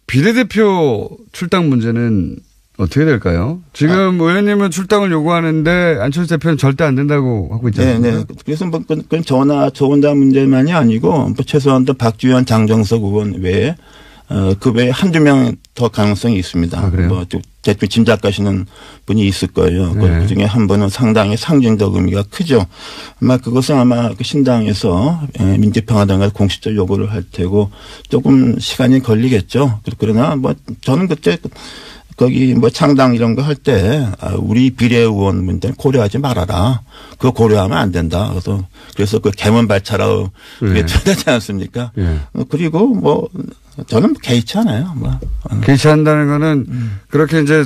Speaker 1: 비례대표 출당 문제는 어떻게 될까요? 지금 의원님은 출당을 요구하는데 안철수 대표는 절대 안 된다고 하고 있잖아요.
Speaker 3: 네. 그래서 뭐 그건 저나 저 혼자 문제만이 아니고 뭐 최소한도 박주현, 장정석 의원 외에 그 외에 한두 명 더 가능성이 있습니다.
Speaker 1: 아, 그래요?
Speaker 3: 뭐 대충 짐작하시는 분이 있을 거예요. 그 중에 한 분은 상당히 상징적 의미가 크죠. 아마 그것은 아마 그 신당에서 민주평화당과 공식적 요구를 할 테고 조금 시간이 걸리겠죠. 그러나 뭐 저는 그때 거기 뭐 창당 이런 거 할 때 우리 비례의원 문제는 고려하지 말아라. 그거 고려하면 안 된다. 그래서 그 개문발차라고 그게 되지 않습니까? 그리고 뭐 저는 개의치 않아요. 뭐.
Speaker 1: 개의치 한다는 거는 그렇게 이제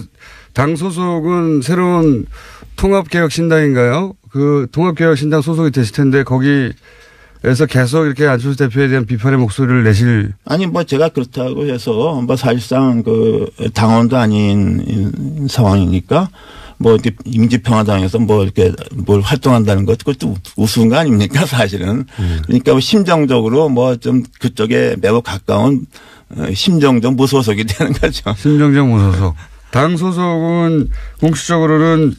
Speaker 1: 당 소속은 새로운 통합개혁신당인가요? 그 통합개혁신당 소속이 되실 텐데 거기에서 계속 이렇게 안철수 대표에 대한 비판의 목소리를 내실.
Speaker 3: 아니 뭐 제가 그렇다고 해서 뭐 사실상 그 당원도 아닌 상황이니까 뭐 이렇게 민주평화당에서 뭐 이렇게 뭘 활동한다는 것 그것도 우스운 거 아닙니까 사실은. 그러니까 뭐 심정적으로 뭐 좀 그쪽에 매우 가까운 심정적 무소속이 되는 거죠.
Speaker 1: 심정적 무소속. 당 소속은 공식적으로는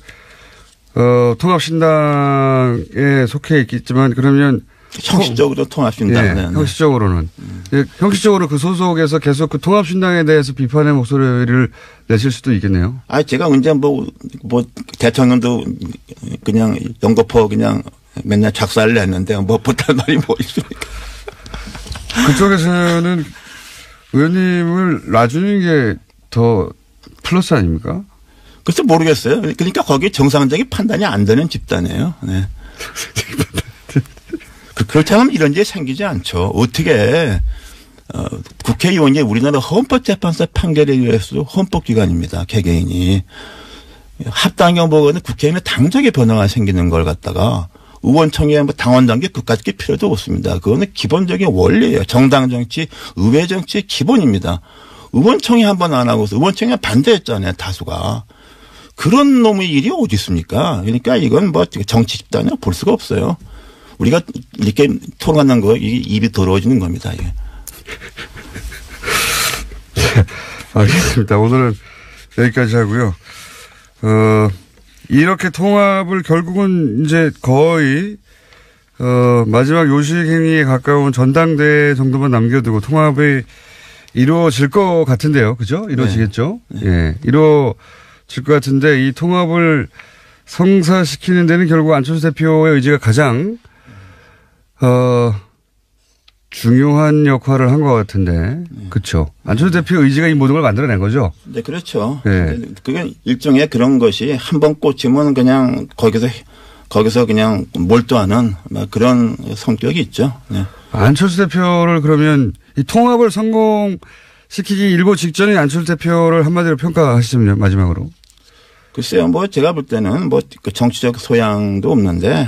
Speaker 1: 통합신당에 속해 있겠지만 그러면
Speaker 3: 형식적으로 통합신당.
Speaker 1: 예, 형식적으로는. 예, 형식적으로 그 소속에서 계속 그 통합신당에 대해서 비판의 목소리를 내실 수도 있겠네요.
Speaker 3: 제가 언제 뭐 대통령도 그냥 연거푸 그냥 맨날 작사를 냈는데 뭐 못할 말이 뭐 있습니까?
Speaker 1: 그쪽에서는 의원님을 놔주는 게 더 플러스 아닙니까?
Speaker 3: 글쎄 모르겠어요. 그러니까 거기에 정상적인 판단이 안 되는 집단이에요. 네. 그렇다면 이런 일이 생기지 않죠. 어떻게 국회의원이 우리나라 헌법재판소 판결에 의해서 헌법기관입니다. 개개인이. 합당형 보고는 국회의원의 당적의 변화가 생기는 걸 갖다가 의원총회 뭐 당원 단계 그까짓 게 필요도 없습니다. 그거는 기본적인 원리예요. 정당 정치, 의회 정치의 기본입니다. 의원총회 한 번 안 하고서 의원총회 반대했잖아요. 다수가. 그런 놈의 일이 어디 있습니까? 그러니까 이건 뭐 정치 집단이라고 볼 수가 없어요. 우리가 이렇게 토론하는 거 이게 입이 더러워지는 겁니다. 이게.
Speaker 1: 알겠습니다. 오늘은 여기까지 하고요. 이렇게 통합을 결국은 이제 거의 마지막 요식 행위에 가까운 전당대회 정도만 남겨두고 통합이 이루어질 것 같은데요. 그죠? 이루어지겠죠?
Speaker 3: 네.
Speaker 1: 예. 이루어질 것 같은데 이 통합을 성사시키는 데는 결국 안철수 대표의 의지가 가장 중요한 역할을 한 것 같은데. 그렇죠. 안철수 대표의 의지가 이 모든 걸 만들어낸 거죠.
Speaker 3: 네, 그렇죠.
Speaker 1: 네.
Speaker 3: 그게 일종의 그런 것이 한 번 꽂히면 그냥 거기서 그냥 몰두하는 그런 성격이 있죠. 네.
Speaker 1: 안철수 대표를 그러면 이 통합을 성공시키기 일보 직전에 안철수 대표를 한마디로 평가하시면요. 마지막으로. 글쎄요.
Speaker 3: 뭐 제가 볼 때는 뭐 정치적 소양도 없는데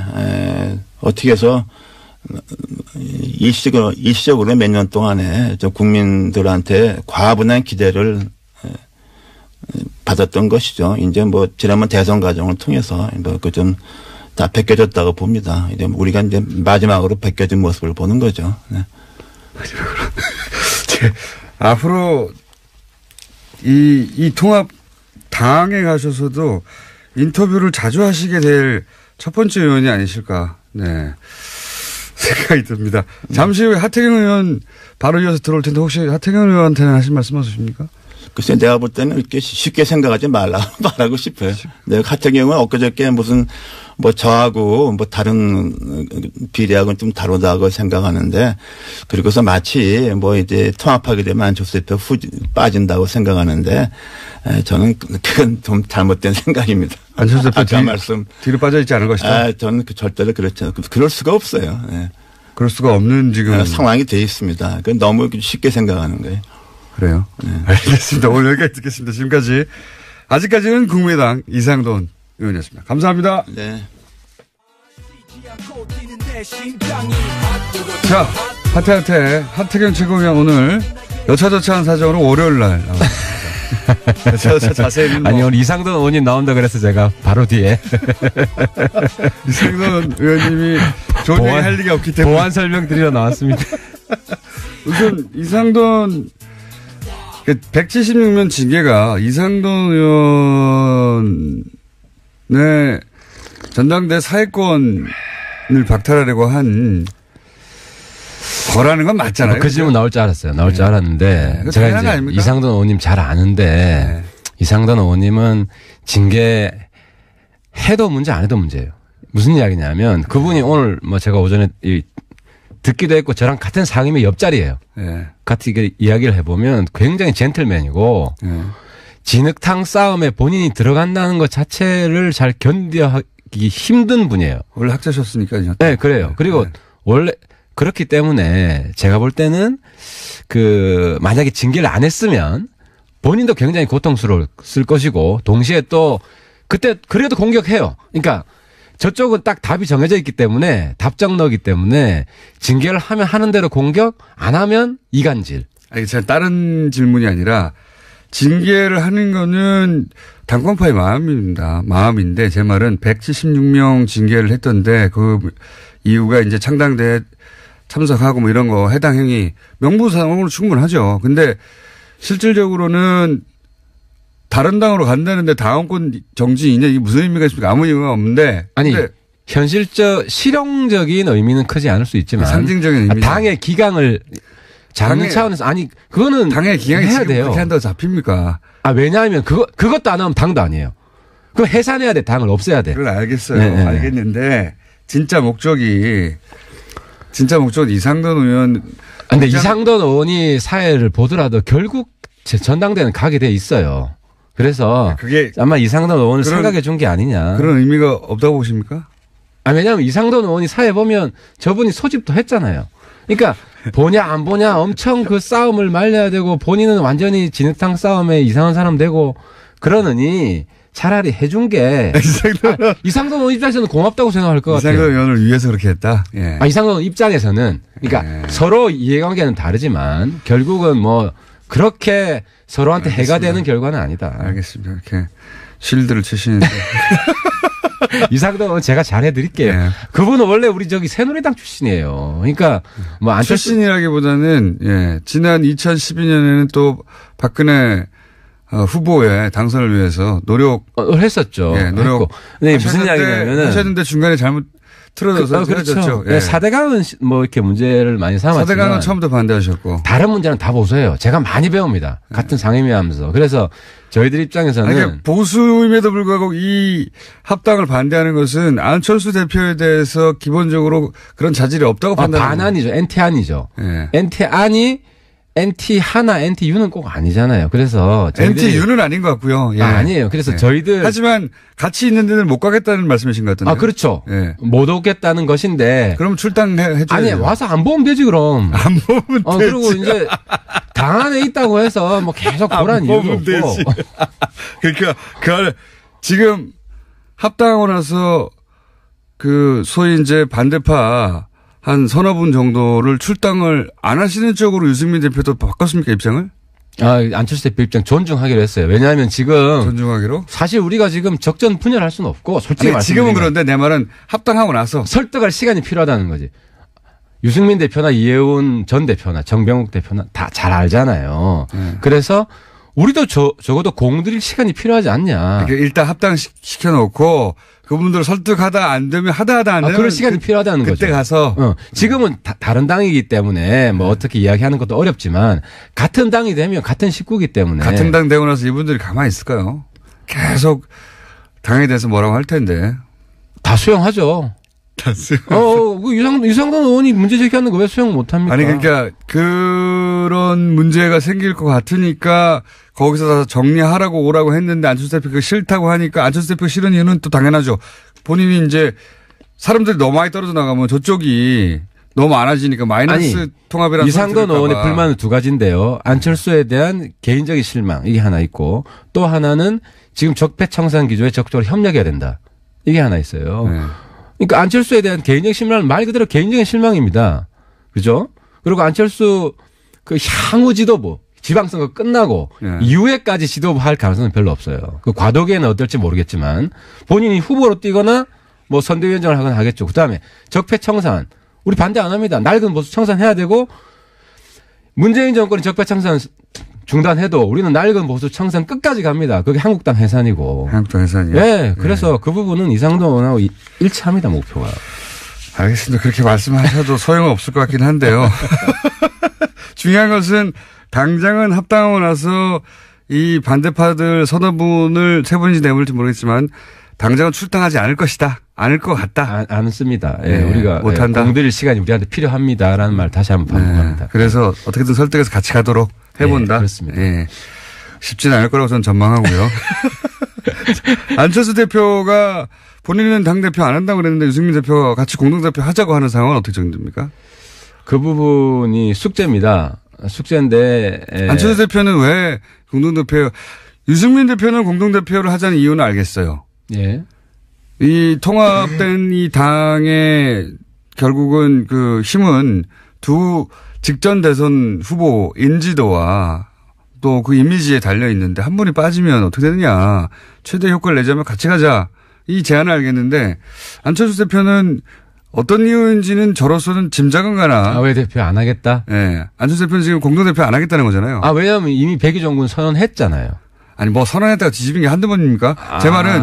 Speaker 3: 어떻게 해서 일시적으로 몇 년 동안에 국민들한테 과분한 기대를 받았던 것이죠. 이제 뭐 지난번 대선 과정을 통해서 뭐 그 좀 다 벗겨졌다고 봅니다. 이제 우리가 이제 마지막으로 벗겨진 모습을 보는 거죠. 네. 마지막으로.
Speaker 1: 앞으로 이 통합 당에 가셔서도 인터뷰를 자주 하시게 될 첫 번째 의원이 아니실까. 네. 생각이 듭니다. 잠시 후에 하태경 의원 바로 이어서 들어올 텐데 혹시 하태경 의원한테는 하실 말씀 없으십니까?
Speaker 3: 글쎄 내가 볼 때는 이렇게 쉽게 생각하지 말라고 싶어요. 내가 하태경은 엊그저께 무슨 뭐 저하고 뭐 다른 비례하고는 좀 다르다고 생각하는데 그리고서 마치 뭐 이제 통합하게 되면 안철수 대표 빠진다고 생각하는데 저는 그건 좀 잘못된 생각입니다.
Speaker 1: 안철수 대표
Speaker 3: 뒤로
Speaker 1: 빠져 있지 않을 것이다.
Speaker 3: 저는 절대로 그렇죠. 그럴 수가 없어요. 네.
Speaker 1: 그럴 수가 없는 지금
Speaker 3: 상황이 돼 있습니다. 너무 쉽게 생각하는 거예요.
Speaker 1: 그래요? 네. 알겠습니다. 오늘 여기까지 듣겠습니다. 지금까지 아직까지는 국민의당 이상돈 의원이었습니다. 감사합니다.
Speaker 3: 네.
Speaker 1: 자, 하태경 최고위원 오늘 여차저차한 사정으로 월요일 날 나왔습니다. 여차저차 자세히는
Speaker 4: 아니 오늘 이상돈 의원님 나온다 그래서 제가 바로 뒤에
Speaker 1: 이상돈 의원님이 좋은 얘기 할 리가 없기 때문에
Speaker 4: 보완 설명 드리러 나왔습니다.
Speaker 1: 우선 이상돈 176명 징계가 이상돈 의원의 전당대 사회권을 박탈하려고 한 거라는 건 맞잖아요.
Speaker 4: 그 질문 나올 줄 알았어요. 나올 줄 알았는데
Speaker 1: 네.
Speaker 4: 제가 이제
Speaker 1: 아닙니까?
Speaker 4: 이상돈 의원님 잘 아는데 이상돈 의원님은 징계 해도 문제 안 해도 문제예요. 무슨 이야기냐면 그분이 오늘 뭐 제가 오전에 듣기도 했고 저랑 같은 상임위 옆자리예요.
Speaker 1: 네.
Speaker 4: 같이 이야기를 해보면 굉장히 젠틀맨이고 진흙탕 싸움에 본인이 들어간다는 것 자체를 잘 견뎌하기 힘든 분이에요.
Speaker 1: 원래 학자셨으니까요.
Speaker 4: 네, 그래요. 그리고 원래 그렇기 때문에 제가 볼 때는 만약에 징계를 안 했으면 본인도 굉장히 고통스러웠을 것이고 동시에 또 그때 그래도 공격해요. 그러니까 저쪽은 딱 답이 정해져 있기 때문에 답정너기 때문에 징계를 하면 하는 대로 공격 안 하면 이간질.
Speaker 1: 아니, 제가 다른 질문이 아니라 징계를 하는 거는 당권파의 마음인데 제 말은 176명 징계를 했던데 그 이유가 이제 창당대회 참석하고 뭐 이런 거 해당 행위 명부상으로 충분하죠. 근데 실질적으로는 다른 당으로 간다는데 당원권 정지 2년 이게 무슨 의미가 있습니까? 아무 의미가 없는데.
Speaker 4: 아니 현실적 실용적인 의미는 크지 않을 수 있지만
Speaker 1: 상징적인 의미.
Speaker 4: 당의 기강을 잡는 차원에서 아니 그거는
Speaker 1: 당의 기강이
Speaker 4: 해야
Speaker 1: 지금
Speaker 4: 돼요.
Speaker 1: 그렇게 한다고 잡힙니까?
Speaker 4: 왜냐하면 그것도 안 하면 당도 아니에요. 그거 해산해야 돼. 당을 없애야 돼.
Speaker 1: 그걸 알겠어요.
Speaker 4: 네.
Speaker 1: 알겠는데 진짜 목적은 이상돈 의원.
Speaker 4: 근데 이상돈 의원이 사회를 보더라도 결국 전당대회는 가게 돼 있어요. 그래서
Speaker 1: 그게
Speaker 4: 아마 이상돈 의원을 생각해 준 게 아니냐.
Speaker 1: 그런 의미가 없다고 보십니까?
Speaker 4: 왜냐하면 이상돈 의원이 사회 보면 저분이 소집도 했잖아요. 그러니까 보냐 안 보냐 엄청 그 싸움을 말려야 되고 본인은 완전히 진흙탕 싸움에 이상한 사람 되고 그러느니 차라리 해준 게 이상돈 의원 입장에서는 고맙다고 생각할 것 같아요.
Speaker 1: 이상돈 의원을 위해서 그렇게 했다. 예.
Speaker 4: 이상돈 의원 입장에서는 그러니까 서로 이해관계는 다르지만 결국은 뭐 그렇게 서로한테 해가 되는 결과는 아니다.
Speaker 1: 알겠습니다. 이렇게 실드를 치시는데.
Speaker 4: 이상돈 의원 제가 잘해드릴게요.
Speaker 1: 네.
Speaker 4: 그분은 원래 우리 새누리당 출신이에요. 그러니까 뭐
Speaker 1: 출신이라기보다는 지난 2012년에는 또 박근혜 후보의 당선을 위해서 노력을
Speaker 4: 했었죠.
Speaker 1: 노력.
Speaker 4: 네, 무슨 이야기냐면은
Speaker 1: 하셨는데 중간에 잘못 틀어져서
Speaker 4: 그렇죠. 네, 4대강은 뭐 이렇게 문제를 많이 삼았지만
Speaker 1: 4대강은 처음부터 반대하셨고
Speaker 4: 다른 문제는 다 보세요. 제가 많이 배웁니다. 같은 상임위하면서. 그래서 저희들 입장에서는
Speaker 1: 그러니까 보수임에도 불구하고 이 합당을 반대하는 것은 안철수 대표에 대해서 기본적으로 그런 자질이 없다고 판단합니다.
Speaker 4: 반안이죠. NT안이죠.
Speaker 1: 네.
Speaker 4: NT안이 NT하나 NTU는 꼭 아니잖아요. 그래서
Speaker 1: NTU는 아닌 것 같고요.
Speaker 4: 아니에요. 그래서 저희들
Speaker 1: 하지만 같이 있는 데는 못 가겠다는 말씀이신 것 같은데.
Speaker 4: 그렇죠. 못 오겠다는 것인데.
Speaker 1: 그럼 출당해 줘야죠.
Speaker 4: 아니 와서 안 보면 되지 그럼.
Speaker 1: 안 보면 되지.
Speaker 4: 그리고 이제 당 안에 있다고 해서 뭐 계속 보란 이유가 없고. 되지.
Speaker 1: 그러니까 지금 합당하고 나서 그 소위 이제 반대파 한 서너 분 정도를 출당을 안 하시는 쪽으로 유승민 대표도 바꿨습니까, 입장을?
Speaker 4: 안철수 대표 입장 존중하기로 했어요. 왜냐하면 지금.
Speaker 1: 존중하기로?
Speaker 4: 사실 우리가 지금 적전 분열할 수는 없고, 솔직히 말씀드리면.
Speaker 1: 지금은 그런데 내 말은 합당하고 나서.
Speaker 4: 설득할 시간이 필요하다는 거지. 유승민 대표나 이해운 전 대표나 정병욱 대표나 다 잘 알잖아요. 그래서 우리도 적어도 공들일 시간이 필요하지 않냐.
Speaker 1: 그러니까 일단 합당시켜놓고 그분들 설득하다 안 되면 하다 안 되면
Speaker 4: 그럴 시간이 필요하다는 거죠.
Speaker 1: 그때 가서
Speaker 4: 지금은 다른 당이기 때문에 뭐 어떻게 이야기하는 것도 어렵지만 같은 당이 되면 같은 식구이기 때문에
Speaker 1: 같은 당 되고 나서 이분들이 가만히 있을까요? 계속 당에 대해서 뭐라고 할 텐데
Speaker 4: 다 수용하죠. 유상돈 의원이 문제 제기하는 거 왜 수용 못합니까?
Speaker 1: 아니 그러니까 그런 문제가 생길 것 같으니까 거기서 다 정리하라고 오라고 했는데 안철수 대표가 싫다고 하니까 안철수 대표가 싫은 이유는 또 당연하죠. 본인이 이제 사람들이 너무 많이 떨어져 나가면 저쪽이 너무 많아지니까 마이너스 통합이라는
Speaker 4: 이상돈 의원의 불만은 두 가지인데요. 안철수에 대한 개인적인 실망 이게 하나 있고 또 하나는 지금 적폐청산 기조에 적극적으로 협력해야 된다. 이게 하나 있어요. 네. 그러니까 안철수에 대한 개인적인 실망은 말 그대로 개인적인 실망입니다. 그죠? 그리고 안철수 그 향후 지도부 지방선거 끝나고 이후에까지 지도부 할 가능성은 별로 없어요. 그 과도기에는 어떨지 모르겠지만 본인이 후보로 뛰거나 뭐 선대위원장을 하거나 하겠죠. 그다음에 적폐청산 우리 반대 안 합니다. 낡은 보수 청산해야 되고 문재인 정권이 적폐청산 중단해도 우리는 낡은 보수 청산 끝까지 갑니다. 그게 한국당 해산이고.
Speaker 1: 한국당 해산이요?
Speaker 4: 네. 그래서 그 부분은 이상돈 의원하고 일치합니다. 목표가.
Speaker 1: 알겠습니다. 그렇게 말씀하셔도 소용없을 것 같긴 한데요. 중요한 것은 당장은 합당하고 나서 이 반대파들 서너 분을 세 분인지 네 분일지 모르겠지만 당장은 출당하지 않을 것이다. 않을 것 같다.
Speaker 4: 않습니다. 예, 우리가 못한다. 공들일 시간이 우리한테 필요합니다라는 말 다시 한번 반복합니다.
Speaker 1: 그래서 어떻게든 설득해서 같이 가도록 해본다.
Speaker 4: 그렇습니다.
Speaker 1: 쉽지는 않을 거라고 저는 전망하고요. 안철수 대표가 본인은 당대표 안 한다고 그랬는데 유승민 대표가 같이 공동대표 하자고 하는 상황은 어떻게 정립니까?
Speaker 4: 그 부분이 숙제입니다. 숙제인데.
Speaker 1: 안철수 대표는 왜 공동대표, 유승민 대표는 공동대표를 하자는 이유는 알겠어요.
Speaker 4: 예.
Speaker 1: 이 통합된 이 당의 결국은 그 힘은 두 직전 대선 후보 인지도와 또 그 이미지에 달려 있는데 한 분이 빠지면 어떻게 되느냐. 최대 효과를 내자면 같이 가자. 이 제안을 알겠는데 안철수 대표는 어떤 이유인지는 저로서는 짐작은 가나.
Speaker 4: 왜 대표 안 하겠다?
Speaker 1: 네. 안철수 대표는 지금 공동대표 안 하겠다는 거잖아요.
Speaker 4: 왜냐하면 이미 백의종 군 선언했잖아요.
Speaker 1: 아니 뭐 선언했다가 뒤집은 게 한두 번입니까? 제 말은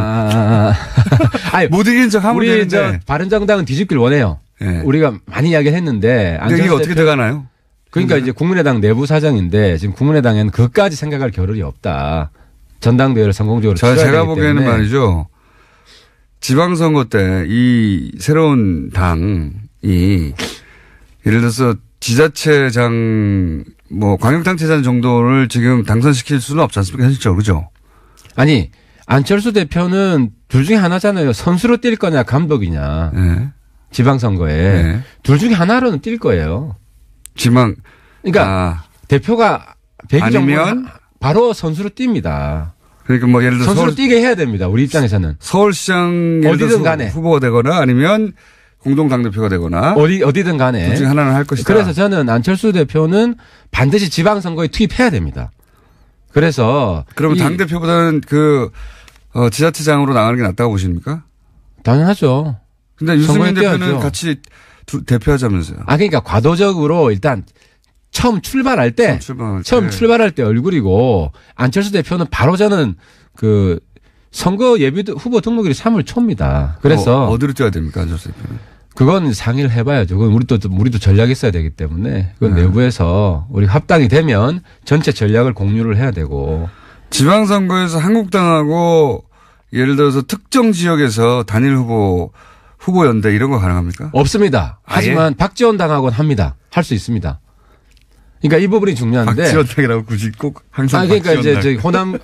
Speaker 4: 아니,
Speaker 1: 못 이긴 척 하면
Speaker 4: 우리
Speaker 1: 되는데.
Speaker 4: 바른정당은 뒤집길 원해요.
Speaker 1: 네.
Speaker 4: 우리가 많이 이야기를 했는데.
Speaker 1: 근데 이게 어떻게 돼가나요?
Speaker 4: 그러니까 이제 국민의당 내부 사정인데 지금 국민의당에는 그까지 생각할 겨를이 없다. 전당대회를 성공적으로 치러야 되기
Speaker 1: 제가 보기에는
Speaker 4: 때문에.
Speaker 1: 말이죠. 지방선거 때 이 새로운 당이 예를 들어서 지자체장 뭐 광역단체장 정도를 지금 당선시킬 수는 없지 않습니까? 현실적으로 그죠?
Speaker 4: 아니 안철수 대표는 둘 중에 하나잖아요. 선수로 뛸 거냐 감독이냐.
Speaker 1: 네.
Speaker 4: 지방선거에.
Speaker 1: 네.
Speaker 4: 둘 중에 하나로는 뛸 거예요.
Speaker 1: 그러니까
Speaker 4: 대표가 백의정부
Speaker 1: 아니면
Speaker 4: 바로 선수로 뜁니다.
Speaker 1: 그러니까 뭐 예를 들어서
Speaker 4: 선수로 뛰게 해야 됩니다. 우리 입장에서는.
Speaker 1: 서울시장
Speaker 4: 어디든 간에
Speaker 1: 후보가 되거나 아니면 공동 당대표가 되거나
Speaker 4: 어디든 간에.
Speaker 1: 둘 중에 하나는 할 것이다.
Speaker 4: 그래서 저는 안철수 대표는 반드시 지방선거에 투입해야 됩니다. 그래서
Speaker 1: 그러면 당대표보다는 지자체장으로 나가는 게 낫다고 보십니까?
Speaker 4: 당연하죠.
Speaker 1: 근데 유승민 대표는
Speaker 4: 뛰어야죠.
Speaker 1: 같이 대표하자면서요.
Speaker 4: 그러니까 과도적으로 일단 처음 출발할 때 얼굴이고 안철수 대표는 바로 저는 그 선거 예비 후보 등록일이 3월 초입니다. 그래서
Speaker 1: 어디로 뛰어야 됩니까, 안철수 대표는?
Speaker 4: 그건 상의를 해봐야죠. 그건 우리도 전략이 있어야 되기 때문에 그건 내부에서 우리 합당이 되면 전체 전략을 공유를 해야 되고.
Speaker 1: 지방선거에서 한국당하고 예를 들어서 특정 지역에서 단일 후보 연대 이런 거 가능합니까?
Speaker 4: 없습니다. 하지만 박지원 당하고는 합니다. 할 수 있습니다. 그러니까 이 부분이 중요한데.
Speaker 1: 박지원 당이라고 굳이 꼭 항상.
Speaker 4: 그러니까 이제 저희 호남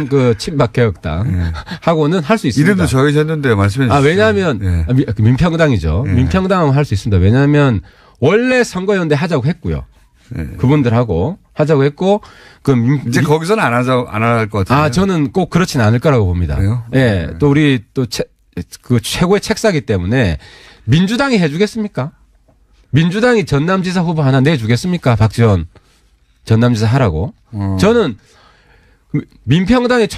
Speaker 4: 그 친박개혁당 하고는 할 수 있습니다.
Speaker 1: 이름도 정해졌는데 말씀해 주시죠.
Speaker 4: 왜냐하면 민평당이죠. 민평당은 할 수 있습니다. 왜냐하면 원래 선거연대 하자고 했고요. 그분들하고 하자고 했고
Speaker 1: 이제 거기서는 안 할 것 같아요.
Speaker 4: 저는 꼭 그렇지는 않을 거라고 봅니다.
Speaker 1: 그래요?
Speaker 4: 예. 또 우리 그 최고의 책사기 때문에 민주당이 해주겠습니까? 민주당이 전남지사 후보 하나 내주겠습니까? 박지원 전남지사 하라고. 저는 민평당의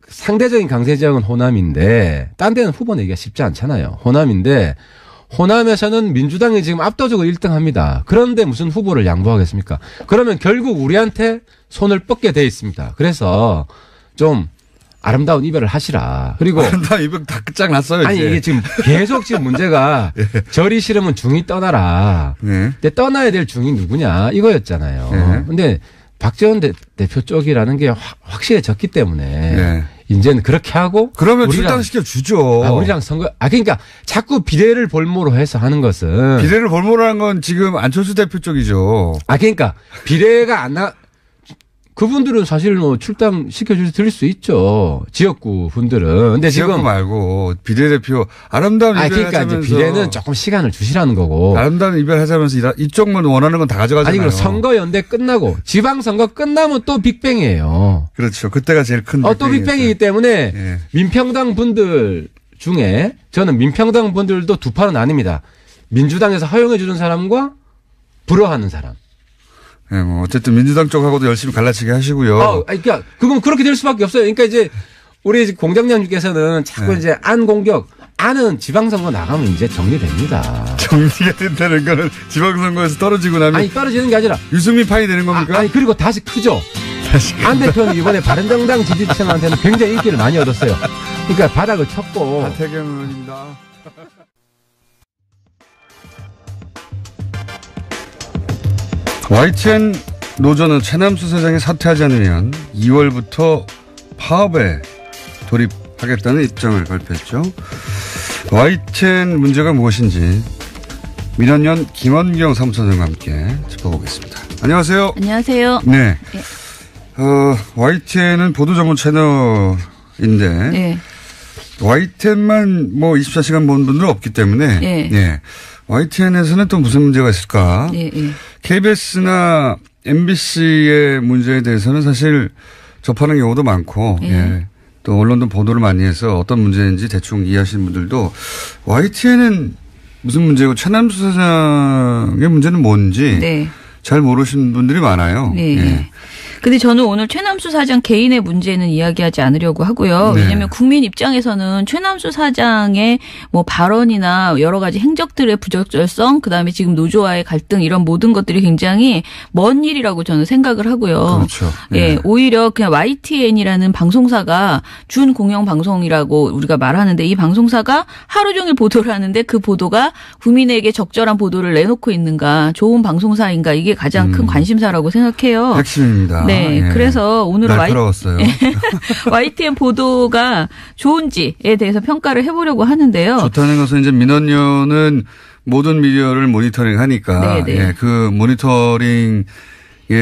Speaker 4: 상대적인 강세 지역은 호남인데 딴 데는 후보 내기가 쉽지 않잖아요. 호남인데 호남에서는 민주당이 지금 압도적으로 1등합니다. 그런데 무슨 후보를 양보하겠습니까? 그러면 결국 우리한테 손을 뻗게 돼 있습니다. 그래서 좀 아름다운 이별을 하시라. 그리고
Speaker 1: 아름다운 이별 다 끝장났어요.
Speaker 4: 아니
Speaker 1: 이제.
Speaker 4: 이게 지금 계속 지금 문제가 절이 싫으면 중이 떠나라. 근데 떠나야 될 중이 누구냐 이거였잖아요. 근데 박지원 대표 쪽이라는 게 확실해졌기 때문에 이제는 그렇게 하고
Speaker 1: 그러면 출당시켜 주죠.
Speaker 4: 우리랑 선거 그러니까 자꾸 비례를 볼모로 해서 하는 것은
Speaker 1: 비례를 볼모로 하는 건 지금 안철수 대표 쪽이죠.
Speaker 4: 그러니까 비례가 안 나. 그분들은 사실 뭐 출당 드릴 수 있죠. 지역구 분들은. 근데
Speaker 1: 지역구
Speaker 4: 지금
Speaker 1: 말고 비례대표 아름다운 이별
Speaker 4: 그러니까
Speaker 1: 하자면서
Speaker 4: 이제 비례는 조금 시간을 주시라는 거고.
Speaker 1: 아름다운 이별 하자면서 이쪽만 원하는 건 다 가져가잖아요.
Speaker 4: 그럼 선거연대 끝나고 지방선거 끝나면 또 빅뱅이에요.
Speaker 1: 그렇죠. 그때가 제일 큰
Speaker 4: 또 빅뱅이기 때문에 민평당 분들 중에 저는 민평당 분들도 두 팔은 아닙니다. 민주당에서 허용해 주는 사람과 불허하는 사람.
Speaker 1: 네, 뭐 어쨌든 민주당 쪽하고도 열심히 갈라치기 하시고요.
Speaker 4: 그러니까 그건 그렇게 될 수밖에 없어요. 그러니까 이제 우리 공장장님께서는 자꾸 이제 안 공격, 안은 지방선거 나가면 이제 정리됩니다.
Speaker 1: 정리가 된다는 거는 지방선거에서 떨어지고 나면
Speaker 4: 떨어지는 게 아니라
Speaker 1: 유승민 파이 되는 겁니까?
Speaker 4: 그리고 다시 크죠. 안 대표는 이번에 바른정당 지지층한테는 굉장히 인기를 많이 얻었어요. 그러니까 바닥을 쳤고.
Speaker 1: 하태경 의원입니다. YTN 노조는 최남수 사장이 사퇴하지 않으면 2월부터 파업에 돌입하겠다는 입장을 발표했죠. YTN 문제가 무엇인지 민원연 김원경 사무처장과 함께 짚어보겠습니다. 안녕하세요.
Speaker 5: 안녕하세요.
Speaker 1: 네. YTN은 보도 전문 채널인데
Speaker 5: 네.
Speaker 1: YTN만 뭐 24시간 보는 분들은 없기 때문에
Speaker 5: 네.
Speaker 1: YTN에서는 또 무슨 문제가 있을까? KBS나 MBC의 문제에 대해서는 사실 접하는 경우도 많고 또 언론도 보도를 많이 해서 어떤 문제인지 대충 이해하시는 분들도 YTN은 무슨 문제고 최남수 사장의 문제는 뭔지 잘 모르시는 분들이 많아요.
Speaker 5: 근데 저는 오늘 최남수 사장 개인의 문제는 이야기하지 않으려고 하고요.
Speaker 1: 네.
Speaker 5: 왜냐하면 국민 입장에서는 최남수 사장의 뭐 발언이나 여러 가지 행적들의 부적절성, 그다음에 지금 노조와의 갈등 이런 모든 것들이 굉장히 먼 일이라고 저는 생각을 하고요.
Speaker 1: 그렇죠.
Speaker 5: 예, 오히려 그냥 YTN이라는 방송사가 준 공영 방송이라고 우리가 말하는데 이 방송사가 하루 종일 보도를 하는데 그 보도가 국민에게 적절한 보도를 내놓고 있는가, 좋은 방송사인가, 이게 가장 큰 관심사라고 생각해요.
Speaker 1: 핵심입니다.
Speaker 5: 네,
Speaker 1: 예.
Speaker 5: 그래서 오늘은
Speaker 1: 날카로웠어요.
Speaker 5: YTN 보도가 좋은지에 대해서 평가를 해보려고 하는데요.
Speaker 1: 좋다는 것은 이제 민원연은 모든 미디어를 모니터링하니까
Speaker 5: 네네.
Speaker 1: 예, 그 모니터링의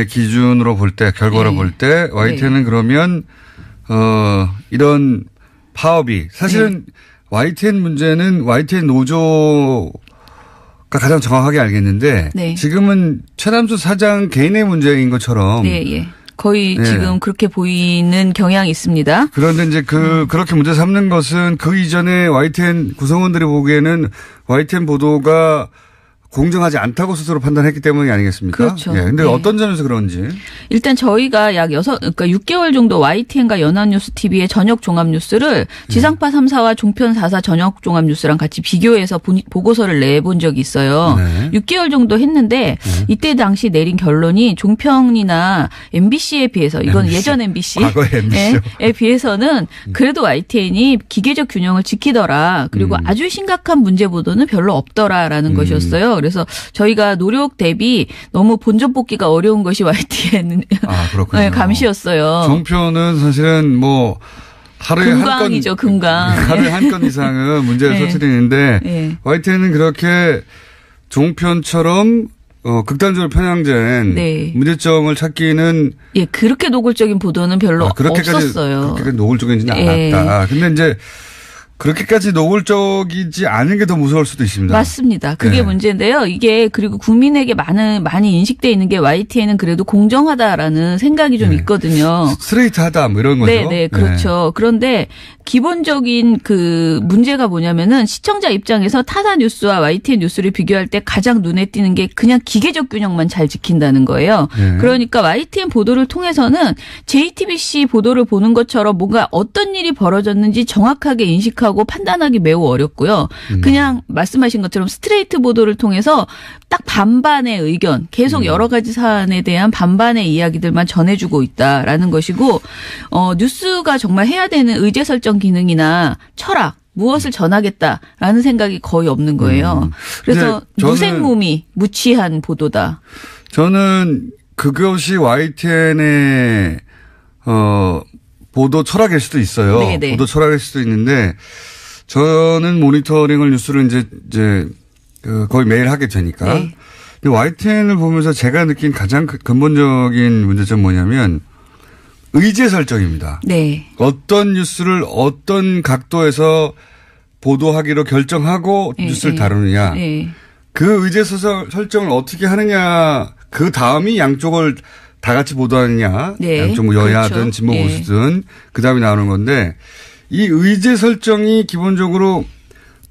Speaker 1: 기준으로 볼 때, 결과로
Speaker 5: 네.
Speaker 1: 볼 때 YTN은 그러면 이런 파업이 사실은 YTN 문제는 YTN 노조가 가장 정확하게 알겠는데
Speaker 5: 네.
Speaker 1: 지금은 최남수 사장 개인의 문제인 것처럼
Speaker 5: 네, 예. 거의
Speaker 1: 네.
Speaker 5: 지금 그렇게 보이는 경향이 있습니다.
Speaker 1: 그런데 이제 그렇게 문제 삼는 것은 그 이전에 YTN 구성원들이 보기에는 YTN 보도가 공정하지 않다고 스스로 판단했기 때문이 아니겠습니까?
Speaker 5: 그렇죠.
Speaker 1: 예. 근데
Speaker 5: 네.
Speaker 1: 어떤 점에서 그런지.
Speaker 5: 일단 저희가 그러니까 6개월 정도 YTN과 연합뉴스 TV의 저녁 종합뉴스를 지상파 3사와 종편 4사 저녁 종합뉴스랑 같이 비교해서 보고서를 내본 적이 있어요.
Speaker 1: 네.
Speaker 5: 6개월 정도 했는데 이때 당시 내린 결론이 종편이나 MBC에 비해서 이건
Speaker 1: MBC.
Speaker 5: 예전 MBC.
Speaker 1: 과거의 MBC 요.
Speaker 5: 에 비해서는 그래도 YTN이 기계적 균형을 지키더라. 그리고 아주 심각한 문제 보도는 별로 없더라라는 것이었어요. 그래서 저희가 노력 대비 너무 본전 뽑기가 어려운 것이 YTN
Speaker 1: 그렇군요.
Speaker 5: 네, 감시였어요.
Speaker 1: 종편은 사실은 뭐 하루에
Speaker 5: 금강이죠, 금강.
Speaker 1: 하루에 한 건 이상은 문제를
Speaker 5: 네.
Speaker 1: 터뜨리는데
Speaker 5: 네.
Speaker 1: YTN은 그렇게 종편처럼 극단적으로 편향된
Speaker 5: 네.
Speaker 1: 문제점을 찾기는
Speaker 5: 예, 그렇게 노골적인 보도는 별로 없었어요.
Speaker 1: 그렇게까지 노골적이지는
Speaker 5: 예.
Speaker 1: 않았다. 근데 이제 그렇게까지 노골적이지 않은 게 더 무서울 수도 있습니다.
Speaker 5: 맞습니다. 그게
Speaker 1: 네.
Speaker 5: 문제인데요. 이게 그리고 국민에게 많이 인식돼 있는 게 YTN은 그래도 공정하다라는 생각이 좀 있거든요.
Speaker 1: 스트레이트하다 뭐 이런 거죠.
Speaker 5: 네, 그렇죠. 그런데 기본적인 그 문제가 뭐냐면은 시청자 입장에서 타사 뉴스와 YTN 뉴스를 비교할 때 가장 눈에 띄는 게 그냥 기계적 균형만 잘 지킨다는 거예요.
Speaker 1: 네.
Speaker 5: 그러니까 YTN 보도를 통해서는 JTBC 보도를 보는 것처럼 뭔가 어떤 일이 벌어졌는지 정확하게 인식하고 판단하기 매우 어렵고요. 그냥 말씀하신 것처럼 스트레이트 보도를 통해서 딱 반반의 의견, 계속 여러 가지 사안에 대한 반반의 이야기들만 전해주고 있다라는 것이고, 뉴스가 정말 해야 되는 의제 설정 기능이나 철학, 무엇을 전하겠다라는 생각이 거의 없는 거예요. 그래서 무색무미, 무취한 보도다.
Speaker 1: 저는 그것이 YTN의 보도 철학일 수도 있어요.
Speaker 5: 네네.
Speaker 1: 보도 철학일 수도 있는데 저는 모니터링을 뉴스를 이제 거의 매일 하게 되니까.
Speaker 5: 네.
Speaker 1: 근데 YTN을 보면서 제가 느낀 가장 근본적인 문제점 뭐냐면 의제 설정입니다.
Speaker 5: 네.
Speaker 1: 어떤 뉴스를 어떤 각도에서 보도하기로 결정하고 뉴스를 다루느냐.
Speaker 5: 네.
Speaker 1: 그 의제 설정을 어떻게 하느냐. 그 다음이 양쪽을 다 같이 보도하느냐.
Speaker 5: 네.
Speaker 1: 양쪽 뭐 여야든
Speaker 5: 그렇죠.
Speaker 1: 진보
Speaker 5: 네.
Speaker 1: 보수든 그 다음에 나오는 건데 이 의제 설정이 기본적으로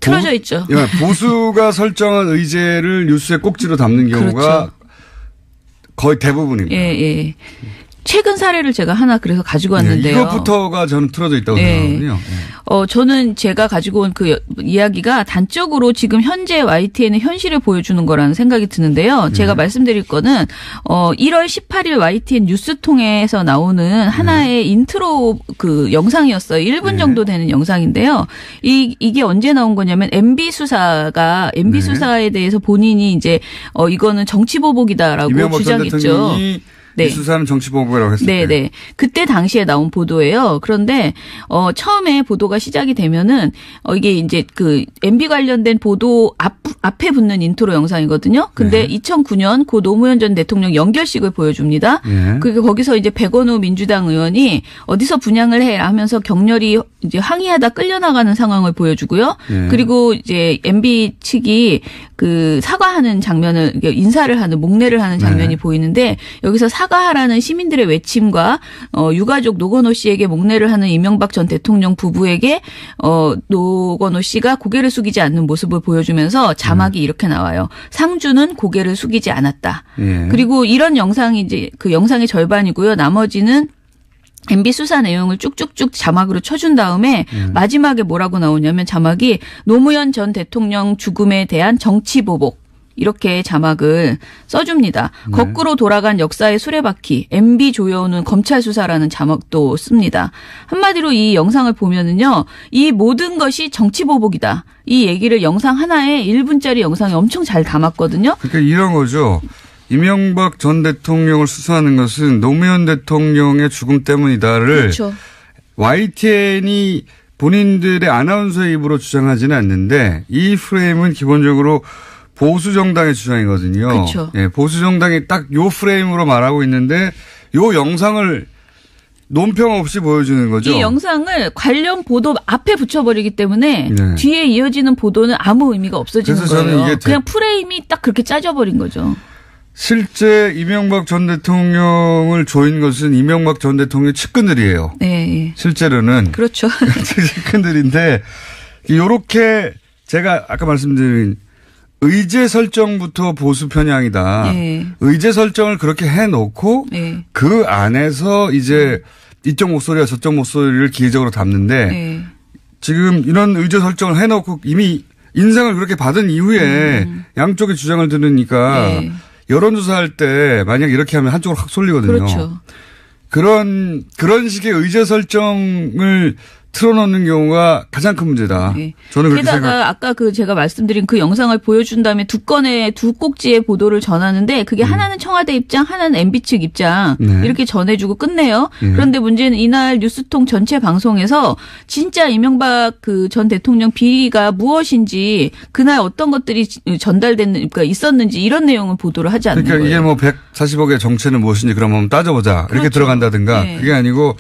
Speaker 5: 틀어져 있죠.
Speaker 1: 보수가 설정한 의제를 뉴스에 꼭지로 담는 경우가
Speaker 5: 그렇죠.
Speaker 1: 거의 대부분입니다.
Speaker 5: 예. 최근 사례를 제가 하나 그래서 가지고 왔는데요.
Speaker 1: 이것부터가 저는 틀어져 있다고 생각하거든요.
Speaker 5: 저는 제가 가지고 온 그 이야기가 단적으로 지금 현재 YTN의 현실을 보여주는 거라는 생각이 드는데요. 제가 말씀드릴 거는 1월 18일 YTN 뉴스통에서 나오는 하나의 인트로 그 영상이었어요. 1분 정도 되는 영상인데요. 이게 언제 나온 거냐면 MB 수사에 대해서 본인이 이제 이거는 정치보복이다라고 주장했죠.
Speaker 1: 이 수사는 정치보복이라고 했을 때.
Speaker 5: 네. 그때 당시에 나온 보도예요. 그런데 처음에 보도가 시작이 되면은 이게 이제 그 MB 관련된 보도 앞에 붙는 인트로 영상이거든요. 근데 2009년 고 노무현 전 대통령 연결식을 보여줍니다. 그리고 거기서 이제 백원우 민주당 의원이 어디서 분양을 해 하면서 격렬히 이제 항의하다 끌려나가는 상황을 보여주고요. 그리고 이제 MB 측이 그 사과하는 장면을 인사를 하는 목례를 하는 장면이 보이는데 여기서 사과하라는 시민들의 외침과 유가족 노건호 씨에게 목례를 하는 이명박 전 대통령 부부에게 노건호 씨가 고개를 숙이지 않는 모습을 보여주면서 자막이 이렇게 나와요. 상주는 고개를 숙이지 않았다. 그리고 이런 영상이 이제 그 영상의 절반이고요. 나머지는 MB 수사 내용을 쭉쭉쭉 자막으로 쳐준 다음에 마지막에 뭐라고 나오냐면 자막이 노무현 전 대통령 죽음에 대한 정치 보복. 이렇게 자막을 써줍니다. 거꾸로 돌아간 역사의 수레바퀴, MB 조여오는 검찰 수사라는 자막도 씁니다. 한마디로 이 영상을 보면은요, 이 모든 것이 정치 보복이다. 이 얘기를 영상 하나에 1분짜리 영상에 엄청 잘 담았거든요.
Speaker 1: 그러니까 이런 거죠. 이명박 전 대통령을 수사하는 것은 노무현 대통령의 죽음 때문이다를
Speaker 5: 그렇죠.
Speaker 1: YTN이 본인들의 아나운서의 입으로 주장하지는 않는데 이 프레임은 기본적으로 보수 정당의 주장이거든요.
Speaker 5: 그렇죠.
Speaker 1: 예, 보수 정당이 딱 요 프레임으로 말하고 있는데 요 영상을 논평 없이 보여주는 거죠.
Speaker 5: 이 영상을 관련 보도 앞에 붙여버리기 때문에
Speaker 1: 네.
Speaker 5: 뒤에 이어지는 보도는 아무 의미가 없어지는
Speaker 1: 그래서 저는
Speaker 5: 거예요.
Speaker 1: 이게
Speaker 5: 그냥 프레임이 딱 그렇게 짜져버린 거죠.
Speaker 1: 실제 이명박 전 대통령을 조인 것은 이명박 전 대통령의 측근들이에요.
Speaker 5: 네.
Speaker 1: 실제로는.
Speaker 5: 그렇죠.
Speaker 1: 측근들인데 요렇게 제가 아까 말씀드린 의제 설정부터 보수 편향이다.
Speaker 5: 네.
Speaker 1: 의제 설정을 그렇게 해놓고
Speaker 5: 네.
Speaker 1: 그 안에서 이제 이쪽 목소리와 저쪽 목소리를 기회적으로 담는데
Speaker 5: 네.
Speaker 1: 지금 이런 의제 설정을 해놓고 이미 인상을 그렇게 받은 이후에 양쪽의 주장을 들으니까
Speaker 5: 네.
Speaker 1: 여론조사할 때 만약 이렇게 하면 한쪽으로 확 쏠리거든요.
Speaker 5: 그렇죠.
Speaker 1: 그런 식의 의제 설정을 틀어놓는 경우가 가장 큰 문제다.
Speaker 5: 네.
Speaker 1: 저는 그렇게
Speaker 5: 게다가 아까 그 제가 말씀드린 그 영상을 보여준 다음에 두 건의 두 꼭지의 보도를 전하는데 그게 하나는 청와대 입장, 하나는 MB 측 입장
Speaker 1: 네.
Speaker 5: 이렇게 전해주고 끝내요. 그런데 문제는 이날 뉴스통 전체 방송에서 진짜 이명박 그 전 대통령 비리가 무엇인지 그날 어떤 것들이 그러니까 있었는지 이런 내용은 보도를 하지 않는
Speaker 1: 그러니까
Speaker 5: 거예요.
Speaker 1: 이게 뭐 140억의 정체는 무엇인지 그럼 한번 따져보자.
Speaker 5: 그렇죠.
Speaker 1: 이렇게 들어간다든가.
Speaker 5: 네.
Speaker 1: 그게 아니고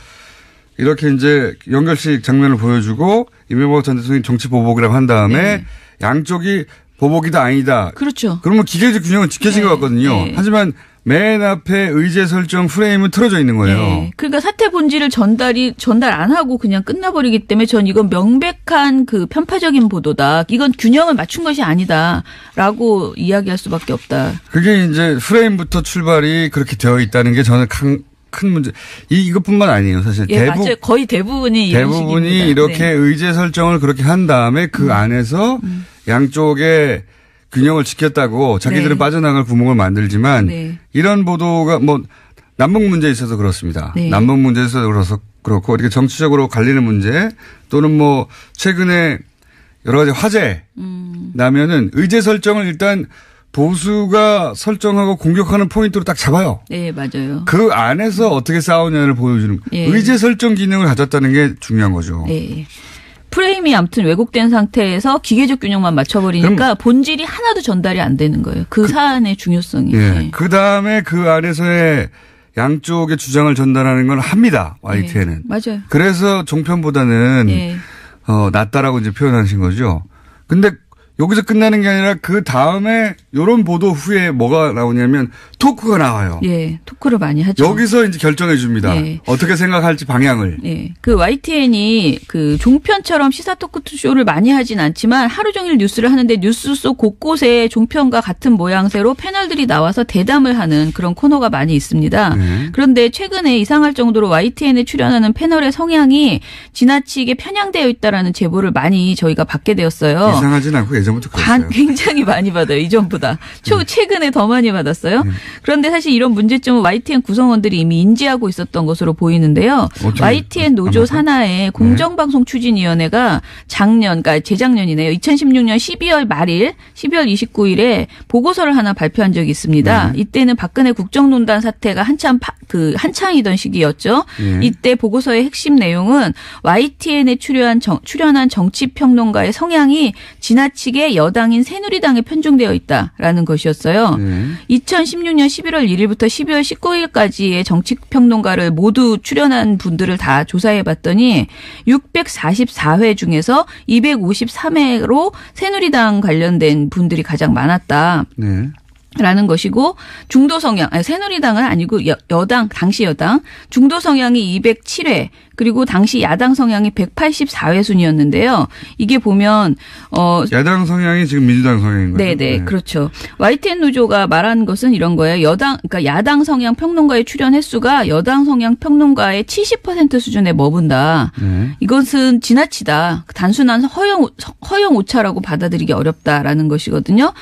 Speaker 1: 이렇게 이제 연결식 장면을 보여주고 이명박 전 대통령이 정치 보복이라고 한 다음에
Speaker 5: 네.
Speaker 1: 양쪽이 보복이다 아니다.
Speaker 5: 그렇죠.
Speaker 1: 그러면 기계적 균형은 지켜진
Speaker 5: 네.
Speaker 1: 것 같거든요.
Speaker 5: 네.
Speaker 1: 하지만 맨 앞에 의제 설정 프레임은 틀어져 있는 거예요.
Speaker 5: 네. 그러니까 사태 본질을 전달 안 하고 그냥 끝나버리기 때문에 전 이건 명백한 그 편파적인 보도다. 이건 균형을 맞춘 것이 아니다라고 이야기할 수밖에 없다.
Speaker 1: 그게 이제 프레임부터 출발이 그렇게 되어 있다는 게 저는 큰 문제. 이것뿐만 아니에요. 사실
Speaker 5: 예, 맞아요. 거의 대부분이 이런
Speaker 1: 대부분이
Speaker 5: 식입니다.
Speaker 1: 이렇게
Speaker 5: 네.
Speaker 1: 의제 설정을 그렇게 한 다음에 그 안에서 양쪽의 균형을 지켰다고 자기들은
Speaker 5: 네.
Speaker 1: 빠져나갈 구멍을 만들지만
Speaker 5: 네.
Speaker 1: 이런 보도가 뭐 남북 문제에 있어서 그렇습니다.
Speaker 5: 네.
Speaker 1: 남북 문제에 있어서 그렇고 이렇게 정치적으로 갈리는 문제 또는 뭐 최근에 여러 가지 화제 나면은 의제 설정을 일단 보수가 설정하고 공격하는 포인트로 딱 잡아요.
Speaker 5: 네, 맞아요.
Speaker 1: 그 안에서 어떻게 싸우냐를 보여주는
Speaker 5: 예.
Speaker 1: 의제 설정 기능을 가졌다는 게 중요한 거죠.
Speaker 5: 네. 프레임이 아무튼 왜곡된 상태에서 기계적 균형만 맞춰버리니까 본질이 하나도 전달이 안 되는 거예요. 그 사안의 중요성이.
Speaker 1: 예.
Speaker 5: 네.
Speaker 1: 그 다음에 그 안에서의 양쪽의 주장을 전달하는 건 합니다. YTN은.
Speaker 5: 네. 맞아요.
Speaker 1: 그래서 종편보다는
Speaker 5: 네.
Speaker 1: 낫다라고 이제 표현하신 거죠. 근데 여기서 끝나는 게 아니라 그 다음에 이런 보도 후에 뭐가 나오냐면 토크가 나와요.
Speaker 5: 예, 토크를 많이 하죠.
Speaker 1: 여기서 이제 결정해 줍니다.
Speaker 5: 네.
Speaker 1: 어떻게 생각할지 방향을.
Speaker 5: 네. 그 YTN이 그 종편처럼 시사 토크쇼를 많이 하진 않지만 하루 종일 뉴스를 하는데 뉴스 속 곳곳에 종편과 같은 모양새로 패널들이 나와서 대담을 하는 그런 코너가 많이 있습니다.
Speaker 1: 네.
Speaker 5: 그런데 최근에 이상할 정도로 YTN에 출연하는 패널의 성향이 지나치게 편향되어 있다라는 제보를 많이 저희가 받게 되었어요.
Speaker 1: 이상하진 않고 예전부터 그랬어요.
Speaker 5: 굉장히 많이 받아요. 이전보다. 최근에 더 많이 받았어요. 그런데 사실 이런 문제점은 YTN 구성원들이 이미 인지하고 있었던 것으로 보이는데요. YTN 노조 산하의 공정방송추진위원회가 그러니까 재작년이네요. 2016년 12월 말일, 12월 29일에 보고서를 하나 발표한 적이 있습니다. 이때는 박근혜 국정농단 사태가 한창이던 시기였죠. 이때 보고서의 핵심 내용은 YTN에 출연한 정치평론가의 성향이 지나치게 여당인 새누리당에 편중되어 있다라는 것이었어요. 2016년 2016년 11월 1일부터 12월 19일까지의 정치평론가를 모두 출연한 분들을 다 조사해봤더니 644회 중에서 253회로 새누리당 관련된 분들이 가장 많았다.
Speaker 1: 네.
Speaker 5: 라는 것이고 중도 성향, 새누리당은 아니고 여당, 당시 여당 중도 성향이 207회 그리고 당시 야당 성향이 184회 순이었는데요. 이게 보면
Speaker 1: 야당 성향이 지금 민주당 성향인 거죠.
Speaker 5: 네네 네. 그렇죠. YTN 노조가 말한 것은 이런 거예요. 그러니까 야당 성향 평론가의 출연 횟수가 여당 성향 평론가의 70% 수준에 머문다.
Speaker 1: 네.
Speaker 5: 이것은 지나치다. 단순한 허용 오차라고 받아들이기 어렵다라는 것이거든요.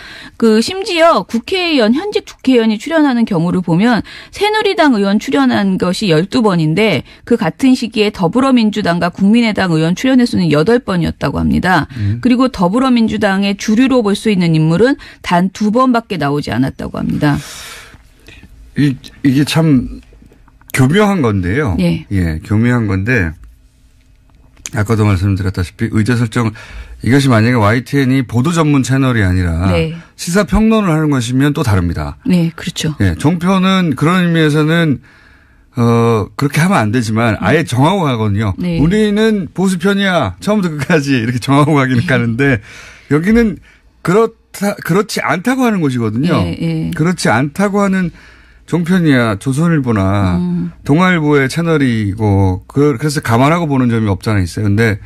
Speaker 5: 심지어 현직 국회의원이 출연하는 경우를 보면 새누리당 의원 출연한 것이 12번인데 그 같은 시기에 더불어민주당과 국민의당 의원 출연 횟수는 8번이었다고 합니다. 그리고 더불어민주당의 주류로 볼 수 있는 인물은 단 2번밖에 나오지 않았다고 합니다.
Speaker 1: 이게 참 교묘한 건데요.
Speaker 5: 예.
Speaker 1: 예, 교묘한 건데 아까도 말씀드렸다시피 의제 설정 이것이 만약에 YTN이 보도 전문 채널이 아니라
Speaker 5: 네.
Speaker 1: 시사 평론을 하는 것이면 또 다릅니다.
Speaker 5: 네, 그렇죠.
Speaker 1: 예, 종편은 그런 의미에서는 그렇게 하면 안 되지만 아예 정하고 가거든요.
Speaker 5: 네.
Speaker 1: 우리는 보수 편이야. 처음부터 끝까지 이렇게 정하고 가기는 가는데 여기는 그렇지 않다고 하는 곳이거든요.
Speaker 5: 예.
Speaker 1: 그렇지 않다고 하는 종편이야 조선일보나 동아일보의 채널이고 그래서 감안하고 보는 점이 없잖아 있어요. 근데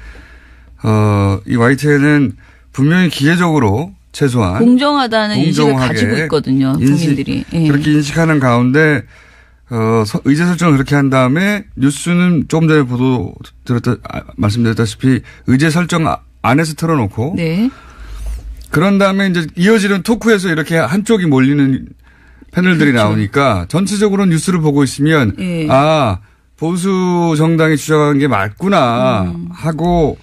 Speaker 1: 이 YTN은 분명히 기계적으로 최소한
Speaker 5: 공정하다는 인식을 가지고 있거든요. 국민들이. 예.
Speaker 1: 그렇게 인식하는 가운데 의제 설정을 그렇게 한 다음에 뉴스는 조금 전에 말씀드렸다시피 의제 설정 안에서 틀어놓고
Speaker 5: 네.
Speaker 1: 그런 다음에 이제 이어지는 토크에서 이렇게 한쪽이 몰리는 패널들이
Speaker 5: 그렇죠.
Speaker 1: 나오니까 전체적으로 뉴스를 보고 있으면
Speaker 5: 예.
Speaker 1: 보수 정당이 주장한 게 맞구나 하고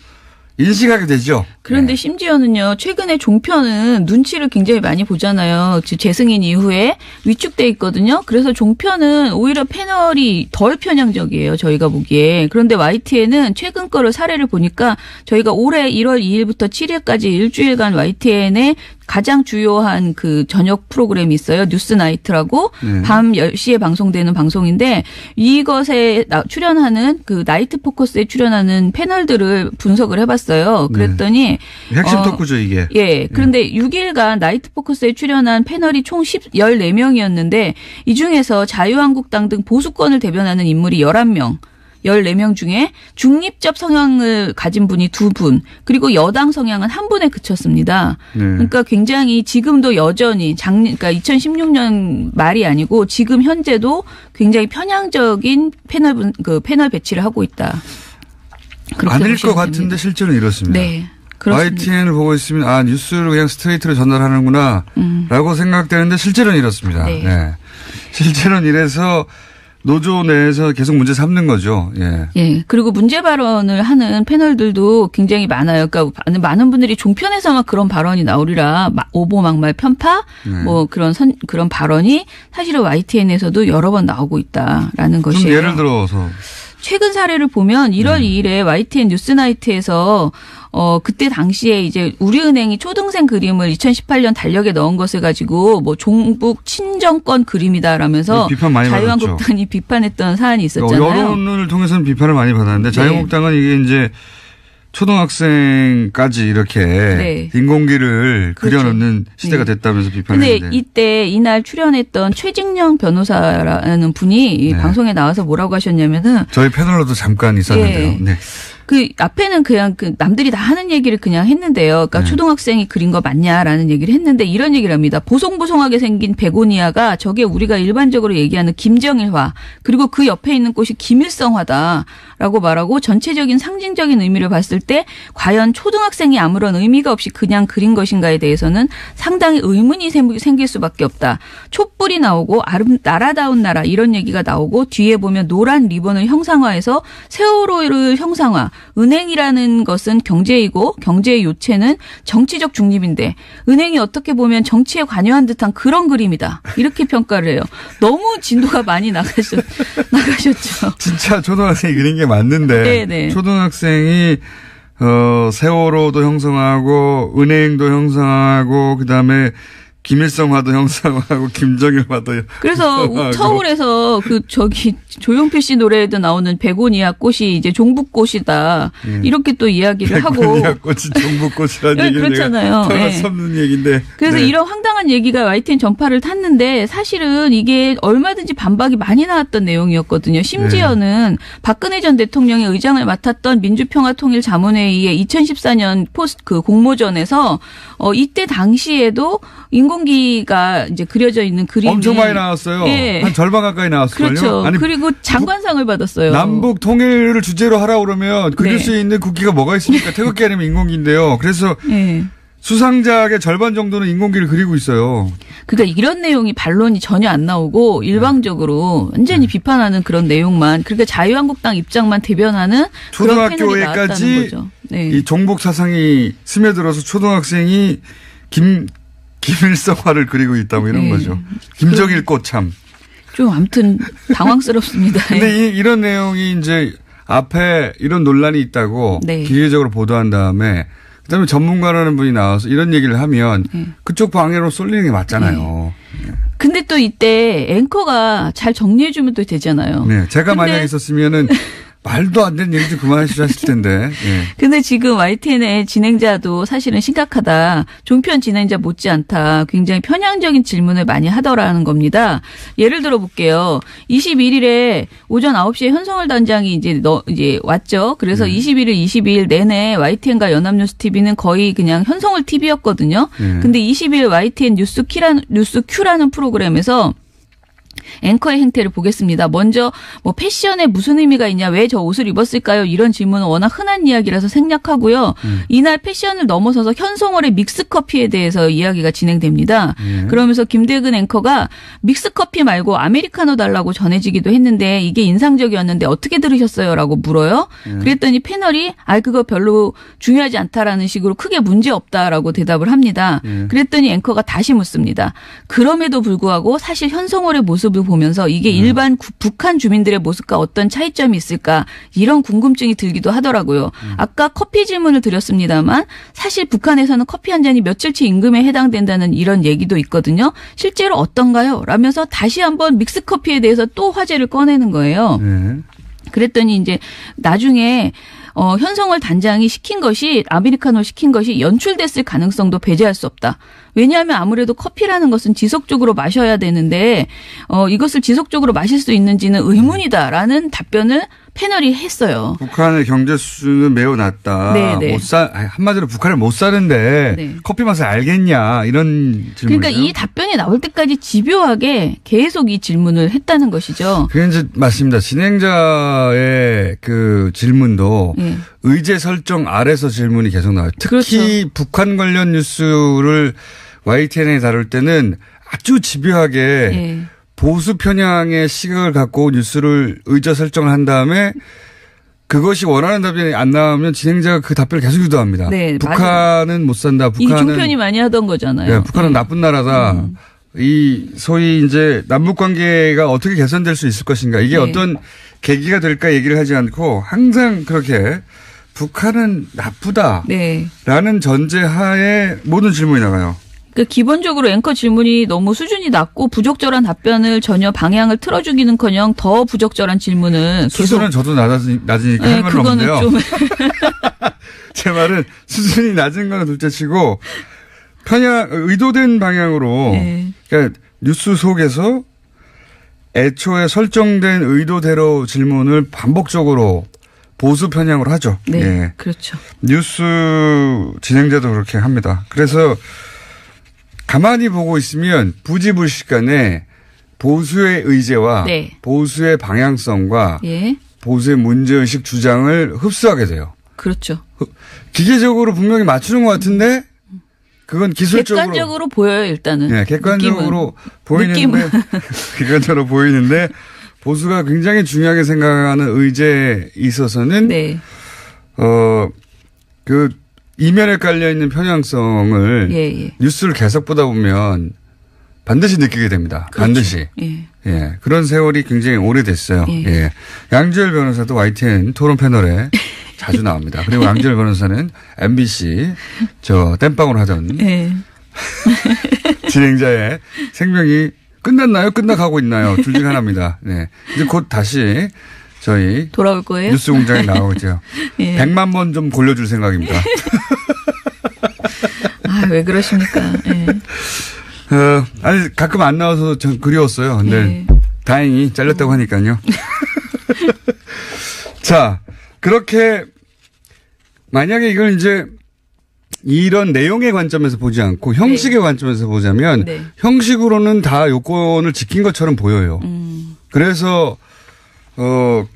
Speaker 1: 인식하게 되죠.
Speaker 5: 그런데
Speaker 1: 네.
Speaker 5: 심지어는요, 최근에 종편은 눈치를 굉장히 많이 보잖아요. 재승인 이후에 위축돼 있거든요. 그래서 종편은 오히려 패널이 덜 편향적이에요. 저희가 보기에. 그런데 YTN은 최근 거를 사례를 보니까 저희가 올해 1월 2일부터 7일까지 일주일간 YTN에 가장 주요한 그 저녁 프로그램이 있어요. 뉴스나이트라고 밤 10시에 방송되는 방송인데 이것에 출연하는 그 나이트 포커스에 출연하는 패널들을 분석을 해봤어요. 그랬더니
Speaker 1: 핵심 토크죠 이게.
Speaker 5: 예. 그런데 6일간 나이트 포커스에 출연한 패널이 총 14명이었는데 이 중에서 자유한국당 등 보수권을 대변하는 인물이 11명. 14명 중에 중립적 성향을 가진 분이 2분, 그리고 여당 성향은 1분에 그쳤습니다. 그러니까 굉장히 지금도 여전히 그러니까 2016년 말이 아니고 지금 현재도 굉장히 편향적인 패널 배치를 하고 있다.
Speaker 1: 아닐 것 같은데 실제로는 이렇습니다.
Speaker 5: 네. 그렇습니다.
Speaker 1: YTN을 보고 있으면 뉴스를 그냥 스트레이트로 전달하는구나 라고 생각되는데 실제로는 이렇습니다.
Speaker 5: 네.
Speaker 1: 네. 실제로는 이래서 노조 내에서 계속 문제 삼는 거죠. 예.
Speaker 5: 예. 그리고 문제 발언을 하는 패널들도 굉장히 많아요. 그러니까 많은 분들이 종편에서만 그런 발언이 나오리라 오보막말 편파 뭐 그런 발언이 사실은 YTN에서도 여러 번 나오고 있다라는 것이에요.
Speaker 1: 좀 예를 들어서
Speaker 5: 최근 사례를 보면 1월 2일에 YTN 뉴스나이트에서 그때 당시에 이제 우리은행이 초등생 그림을 2018년 달력에 넣은 것을 가지고 뭐 종북 친정권 그림이다라면서
Speaker 1: 비판 많이
Speaker 5: 자유한국당이 비판했던 사안이 있었잖아요.
Speaker 1: 여론을 통해서는 비판을 많이 받았는데 자유한국당은 이게 이제 초등학생까지 이렇게 인공기를 그려놓는 시대가 됐다면서 비판했는데.
Speaker 5: 근데 이때 이날 출연했던 최직령 변호사라는 분이 방송에 나와서 뭐라고 하셨냐면은
Speaker 1: 저희 패널로도 잠깐 있었는데요. 네.
Speaker 5: 그 앞에는 그냥 남들이 다 하는 얘기를 그냥 했는데요. 그러니까 초등학생이 그린 거 맞냐라는 얘기를 했는데 이런 얘기를 합니다. 보송보송하게 생긴 베고니아가 저게 우리가 일반적으로 얘기하는 김정일화 그리고 그 옆에 있는 꽃이 김일성화다라고 말하고 전체적인 상징적인 의미를 봤을 때 과연 초등학생이 아무런 의미가 없이 그냥 그린 것인가에 대해서는 상당히 의문이 생길 수밖에 없다. 촛불이 나오고 나라다운 나라 이런 얘기가 나오고 뒤에 보면 노란 리본을 형상화해서 세월호를 형상화. 은행이라는 것은 경제이고 경제의 요체는 정치적 중립인데 은행이 어떻게 보면 정치에 관여한 듯한 그런 그림이다. 이렇게 평가를 해요. 너무 진도가 많이 나가셨죠.
Speaker 1: 진짜 초등학생이 그린 게 맞는데
Speaker 5: 네네.
Speaker 1: 초등학생이 세월호도 형성하고 은행도 형성하고 그다음에 김일성화도 형상화하고 김정일화도.
Speaker 5: 그래서 서울에서 조용필 씨 노래에도 나오는 베고니아 꽃이 이제 종북꽃이다. 이렇게 또 이야기를 하고.
Speaker 1: 베고니아 꽃이 종북꽃이라는 얘기는
Speaker 5: 그렇잖아요.
Speaker 1: 떠날 없는 얘기인데.
Speaker 5: 그래서
Speaker 1: 네.
Speaker 5: 이런 황당한 얘기가 YTN 전파를 탔는데 사실은 이게 얼마든지 반박이 많이 나왔던 내용이었거든요. 심지어는 박근혜 전 대통령의 의장을 맡았던 민주평화통일자문회의의 2014년 공모전에서 이때 당시에도 인공기가 이제 그려져 있는 그림이
Speaker 1: 엄청 많이 나왔어요.
Speaker 5: 예.
Speaker 1: 한 절반 가까이 나왔을걸요.
Speaker 5: 그렇죠.
Speaker 1: 아니,
Speaker 5: 그리고 장관상을 받았어요.
Speaker 1: 남북 통일을 주제로 하라고 그러면 그릴
Speaker 5: 네.
Speaker 1: 수 있는 국기가 뭐가 있습니까? 태극기 아니면 인공기인데요. 그래서
Speaker 5: 예.
Speaker 1: 수상작의 절반 정도는 인공기를 그리고 있어요.
Speaker 5: 그러니까 이런 내용이 반론이 전혀 안 나오고 일방적으로 완전히 비판하는 그런 내용만, 그러니까 자유한국당 입장만 대변하는 그런 패널이 나왔다는
Speaker 1: 초등학교에까지
Speaker 5: 거죠. 네.
Speaker 1: 이 종북 사상이 스며들어서 초등학생이 김일성화를 그리고 있다 뭐 이런
Speaker 5: 네.
Speaker 1: 거죠. 김정일 꽃 참.
Speaker 5: 좀 아무튼 당황스럽습니다.
Speaker 1: 근데 이런 내용이 이제 앞에 이런 논란이 있다고
Speaker 5: 네.
Speaker 1: 기계적으로 보도한 다음에 그다음에 전문가라는 분이 나와서 이런 얘기를 하면 그쪽 방향으로 쏠리는 게 맞잖아요.
Speaker 5: 근데 또 이때 앵커가 잘 정리해주면 또 되잖아요.
Speaker 1: 네, 제가
Speaker 5: 근데
Speaker 1: 만약에 있었으면은 말도 안 되는 얘기 좀 그만하시라 텐데. 예.
Speaker 5: 근데 지금 YTN의 진행자도 사실은 심각하다. 종편 진행자 못지않다. 굉장히 편향적인 질문을 많이 하더라는 겁니다. 예를 들어 볼게요. 21일에 오전 9시에 현성월 단장이 이제 왔죠. 그래서 21일, 22일 내내 YTN과 연합뉴스TV는 거의 그냥 현성월 TV였거든요. 근데 20일 YTN 뉴스 Q라는 프로그램에서 앵커의 행태를 보겠습니다. 먼저 뭐 패션에 무슨 의미가 있냐, 왜 저 옷을 입었을까요? 이런 질문은 워낙 흔한 이야기라서 생략하고요. 이날 패션을 넘어서서 현송월의 믹스커피에 대해서 이야기가 진행됩니다. 그러면서 김대근 앵커가 믹스커피 말고 아메리카노 달라고 전해지기도 했는데 이게 인상적이었는데 어떻게 들으셨어요? 라고 물어요. 그랬더니 패널이 그거 별로 중요하지 않다라는 식으로 크게 문제 없다라고 대답을 합니다. 그랬더니 앵커가 다시 묻습니다. 그럼에도 불구하고 사실 현송월의 모습을 보면서 이게 일반 북한 주민들의 모습과 어떤 차이점이 있을까, 이런 궁금증이 들기도 하더라고요. 아까 커피 질문을 드렸습니다만 사실 북한에서는 커피 한 잔이 며칠치 임금에 해당된다는 이런 얘기도 있거든요. 실제로 어떤가요? 라면서 다시 한번 믹스커피에 대해서 또 화제를 꺼내는 거예요. 그랬더니 이제 나중에 현성월 단장이 아메리카노를 시킨 것이 연출됐을 가능성도 배제할 수 없다. 왜냐하면 아무래도 커피라는 것은 지속적으로 마셔야 되는데 이것을 지속적으로 마실 수 있는지는 의문이다라는 답변을 패널이 했어요.
Speaker 1: 북한의 경제 수준은 매우 낮다.
Speaker 5: 네네.
Speaker 1: 한마디로 북한을 못 사는데
Speaker 5: 네.
Speaker 1: 커피 맛을 알겠냐, 이런 질문이죠.
Speaker 5: 그러니까 이 답변이 나올 때까지 집요하게 계속 이 질문을 했다는 것이죠.
Speaker 1: 그게 이제 맞습니다. 진행자의 그 질문도 의제 설정 아래서 질문이 계속 나와요. 특히
Speaker 5: 그렇죠.
Speaker 1: 북한 관련 뉴스를 YTN에 다룰 때는 아주 집요하게 보수 편향의 시각을 갖고 뉴스를 의제 설정을 한 다음에 그것이 원하는 답변이 안 나오면 진행자가 그 답변을 계속 유도합니다.
Speaker 5: 네,
Speaker 1: 북한은
Speaker 5: 맞아요.
Speaker 1: 못 산다.
Speaker 5: 이 종편이 많이 하던 거잖아요.
Speaker 1: 네, 북한은 나쁜 나라다. 이 소위 이제 남북 관계가 어떻게 개선될 수 있을 것인가, 이게 어떤 계기가 될까 얘기를 하지 않고 항상 그렇게 북한은 나쁘다라는 전제하에 모든 질문이 나가요.
Speaker 5: 그러니까 기본적으로 앵커 질문이 너무 수준이 낮고 부적절한 답변을 전혀 방향을 틀어주기는커녕 더 부적절한 질문을 계속.
Speaker 1: 수준은 저도 낮으니까 할 말은 없는데요.
Speaker 5: 좀
Speaker 1: 제 말은 수준이 낮은 건 둘째치고 의도된 방향으로 그러니까 뉴스 속에서 애초에 설정된 의도대로 질문을 반복적으로 보수 편향으로 하죠.
Speaker 5: 네,
Speaker 1: 예.
Speaker 5: 그렇죠.
Speaker 1: 뉴스 진행자도 그렇게 합니다. 그래서 가만히 보고 있으면 부지불식간에 보수의 의제와 보수의 방향성과 보수의 문제의식 주장을 흡수하게 돼요.
Speaker 5: 그렇죠.
Speaker 1: 기계적으로 분명히 맞추는 것 같은데 그건 기술적으로.
Speaker 5: 객관적으로 보여요, 일단은.
Speaker 1: 네, 객관적으로 보이는데 객관적으로 보이는데 보수가 굉장히 중요하게 생각하는 의제에 있어서는 그 이면에 깔려있는 편향성을 뉴스를 계속 보다 보면 반드시 느끼게 됩니다. 그렇죠. 반드시. 예. 그런 세월이 굉장히 오래됐어요. 예. 양지열 변호사도 YTN 토론 패널에 자주 나옵니다. 그리고 양지열 변호사는 MBC 땜빵으로 하던 진행자의 생명이 끝났나요? 끝나가고 있나요? 둘 중 하나입니다. 네. 이제 곧 다시 저희
Speaker 5: 돌아올 거예요.
Speaker 1: 뉴스 공장에 나오죠.
Speaker 5: 예.
Speaker 1: 100만 번 좀 골려줄 생각입니다.
Speaker 5: 아, 왜 그러십니까? 예.
Speaker 1: 아니 가끔 안 나와서 좀 그리웠어요. 근데
Speaker 5: 예.
Speaker 1: 다행히 잘렸다고 하니까요. 자, 그렇게 만약에 이걸 이제 이런 내용의 관점에서 보지 않고 형식의 관점에서 보자면
Speaker 5: 네.
Speaker 1: 형식으로는 다 요건을 지킨 것처럼 보여요. 그래서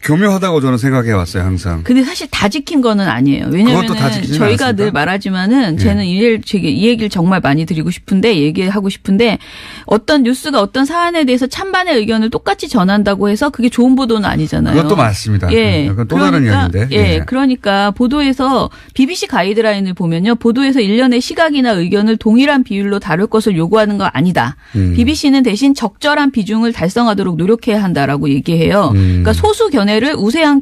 Speaker 1: 교묘하다고 저는 생각해 왔어요, 항상.
Speaker 5: 근데 사실 다 지킨 거는 아니에요. 왜냐하면 저희가
Speaker 1: 않습니까?
Speaker 5: 늘 말하지만은 저는 이 얘기를 정말 많이 드리고 싶은데 얘기하고 싶은데 어떤 뉴스가 어떤 사안에 대해서 찬반의 의견을 똑같이 전한다고 해서 그게 좋은 보도는 아니잖아요.
Speaker 1: 그것도 맞습니다.
Speaker 5: 예.
Speaker 1: 그건 또 다른 이야기인데.
Speaker 5: 예. 그러니까 보도에서 BBC 가이드라인을 보면요. 보도에서 일련의 시각이나 의견을 동일한 비율로 다룰 것을 요구하는 거 아니다. BBC는 대신 적절한 비중을 달성하도록 노력해야 한다라고 얘기해요. 그러니까 소수 견해를 우세한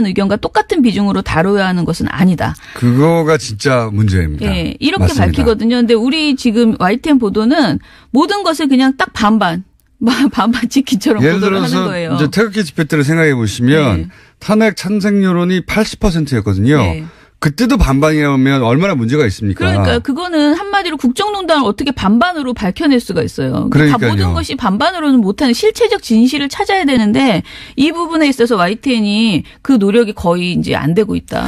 Speaker 5: 의견과 똑같은 비중으로 다뤄야 하는 것은 아니다.
Speaker 1: 그거가 진짜 문제입니다.
Speaker 5: 예, 이렇게
Speaker 1: 맞습니다.
Speaker 5: 밝히거든요. 근데 우리 지금 YTN 보도는 모든 것을 그냥 딱 반반 지키처럼
Speaker 1: 예를
Speaker 5: 보도를 하는
Speaker 1: 들어서
Speaker 5: 거예요.
Speaker 1: 이제 태극기 집회 때를 생각해 보시면
Speaker 5: 네.
Speaker 1: 탄핵 찬성 여론이 80%였거든요.
Speaker 5: 네.
Speaker 1: 그때도 반반이라면 얼마나 문제가 있습니까?
Speaker 5: 그러니까 그거는 한마디로 국정농단을 어떻게 반반으로 밝혀낼 수가 있어요. 다
Speaker 1: 그러니까요.
Speaker 5: 모든 것이 반반으로는 못하는 실체적 진실을 찾아야 되는데 이 부분에 있어서 YTN이 그 노력이 거의 이제 안 되고 있다.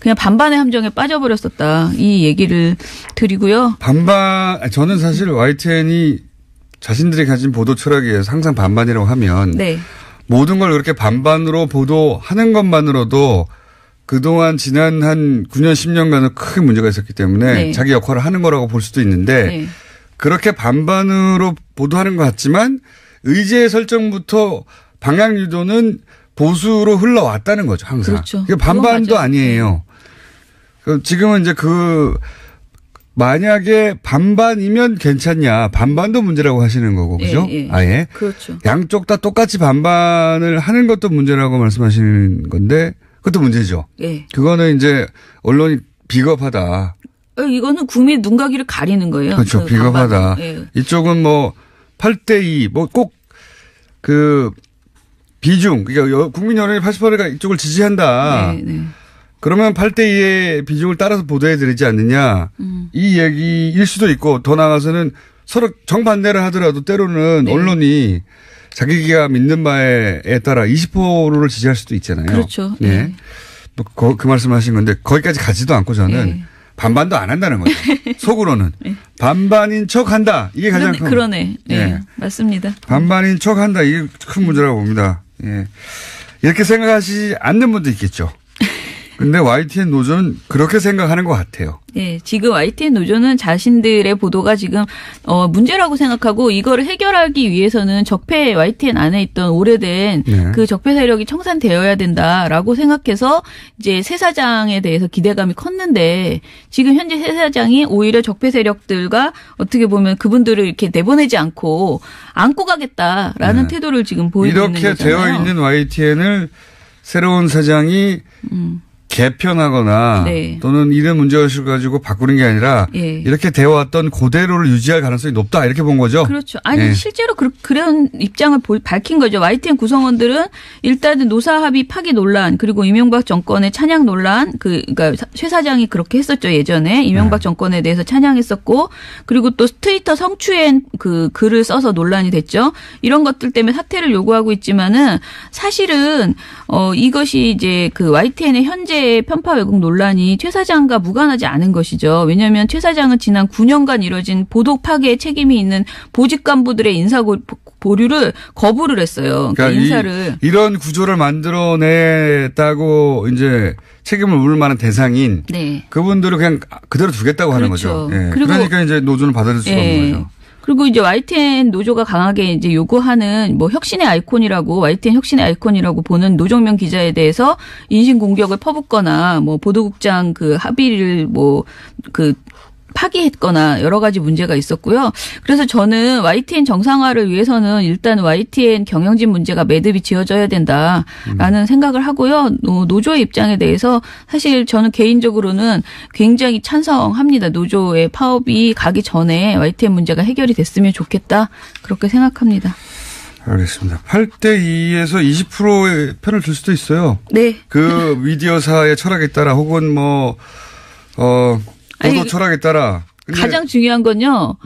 Speaker 5: 그냥 반반의 함정에 빠져버렸었다. 이 얘기를 드리고요.
Speaker 1: 저는 사실 YTN이 자신들이 가진 보도 철학에 의해서 항상 반반이라고 하면
Speaker 5: 네.
Speaker 1: 모든 걸 그렇게 반반으로 보도하는 것만으로도 그동안 지난 한 9년 10년간은 크게 문제가 있었기 때문에
Speaker 5: 네.
Speaker 1: 자기 역할을 하는 거라고 볼 수도 있는데
Speaker 5: 네.
Speaker 1: 그렇게 반반으로 보도하는 것 같지만 의제 설정부터 방향 유도는 보수로 흘러왔다는 거죠. 항상.
Speaker 5: 그렇죠.
Speaker 1: 이게 반반도
Speaker 5: 맞아요.
Speaker 1: 아니에요. 지금은 이제 만약에 반반이면 괜찮냐. 반반도 문제라고 하시는 거고. 그죠?
Speaker 5: 예, 예.
Speaker 1: 아예.
Speaker 5: 그렇죠.
Speaker 1: 양쪽 다 똑같이 반반을 하는 것도 문제라고 말씀하시는 건데 그것도 문제죠.
Speaker 5: 예.
Speaker 1: 그거는 이제 언론이 비겁하다.
Speaker 5: 이거는 국민 눈가기를 가리는 거예요.
Speaker 1: 그렇죠.
Speaker 5: 그
Speaker 1: 비겁하다.
Speaker 5: 반반. 예.
Speaker 1: 이쪽은 8대2 꼭 비중 그러니까 국민 여론이 80%가 이쪽을 지지한다.
Speaker 5: 네, 네.
Speaker 1: 그러면 8대2의 비중을 따라서 보도해 드리지 않느냐. 이 얘기일 수도 있고 더 나아가서는 서로 정반대를 하더라도 때로는
Speaker 5: 네.
Speaker 1: 언론이 자기가 믿는 바에 따라 20%를 지지할 수도 있잖아요.
Speaker 5: 그렇죠.
Speaker 1: 네.
Speaker 5: 네.
Speaker 1: 그 말씀하신 건데 거기까지 가지도 않고 저는
Speaker 5: 네.
Speaker 1: 반반도 안 한다는 거죠. 속으로는.
Speaker 5: 네.
Speaker 1: 반반인 척 한다. 이게 가장 큰.
Speaker 5: 그러네. 예.
Speaker 1: 예.
Speaker 5: 맞습니다.
Speaker 1: 반반인 척 한다. 이게 큰 문제라고 봅니다. 예. 이렇게 생각하시지 않는 분도 있겠죠. 근데 YTN 노조는 그렇게 생각하는 것 같아요.
Speaker 5: 네, 지금 YTN 노조는 자신들의 보도가 지금 문제라고 생각하고 이거를 해결하기 위해서는 적폐 YTN 안에 있던 오래된
Speaker 1: 네.
Speaker 5: 그 적폐 세력이 청산되어야 된다라고 생각해서 이제 새 사장에 대해서 기대감이 컸는데 지금 현재 새 사장이 오히려 적폐 세력들과 어떻게 보면 그분들을 이렇게 내보내지 않고 안고 가겠다라는
Speaker 1: 네.
Speaker 5: 태도를 지금 보이고 있는
Speaker 1: 이렇게
Speaker 5: 거잖아요.
Speaker 1: 되어 있는 YTN을 새로운 사장이 개편하거나
Speaker 5: 네.
Speaker 1: 또는 이런 문제의식을 가지고 바꾸는 게 아니라
Speaker 5: 예.
Speaker 1: 이렇게 되어왔던 그대로를 유지할 가능성이 높다 이렇게 본 거죠.
Speaker 5: 그렇죠. 아니
Speaker 1: 예.
Speaker 5: 실제로 그런 입장을 밝힌 거죠. YTN 구성원들은 일단은 노사 합의 파기 논란 그리고 이명박 정권의 찬양 논란 그러니까 최 사장이 그렇게 했었죠 예전에 이명박 정권에 대해서 찬양했었고 그리고 또 트위터 성추행 그 글을 써서 논란이 됐죠. 이런 것들 때문에 사퇴를 요구하고 있지만은 사실은 이것이 이제 그 YTN의 현재 편파 왜곡 논란이 최 사장과 무관하지 않은 것이죠. 왜냐하면 최 사장은 지난 9년간 이뤄진 보도 파괴에 책임이 있는 보직 간부들의 인사 보류를 거부를 했어요. 그러니까 인사를
Speaker 1: 이런 구조를 만들어냈다고 이제 책임을 물을 만한 대상인
Speaker 5: 네.
Speaker 1: 그분들을 그냥 그대로 두겠다고 하는
Speaker 5: 그렇죠.
Speaker 1: 거죠. 예.
Speaker 5: 그리고
Speaker 1: 그러니까 이제 노조는 받아들일 수가 없는 거죠.
Speaker 5: 그리고 이제 YTN 노조가 강하게 이제 요구하는 혁신의 아이콘이라고 YTN 혁신의 아이콘이라고 보는 노정면 기자에 대해서 인신 공격을 퍼붓거나 보도국장 그 합의를 파기했거나 여러 가지 문제가 있었고요. 그래서 저는 YTN 정상화를 위해서는 일단 YTN 경영진 문제가 매듭이 지어져야 된다라는 생각을 하고요. 노조의 입장에 대해서 사실 저는 개인적으로는 굉장히 찬성합니다. 노조의 파업이 가기 전에 YTN 문제가 해결이 됐으면 좋겠다. 그렇게 생각합니다.
Speaker 1: 알겠습니다. 8대2에서 20%의 편을 들 수도 있어요.
Speaker 5: 네.
Speaker 1: 그 미디어사의 철학에 따라 혹은 보도 철학에 따라.
Speaker 5: 가장 중요한 건요.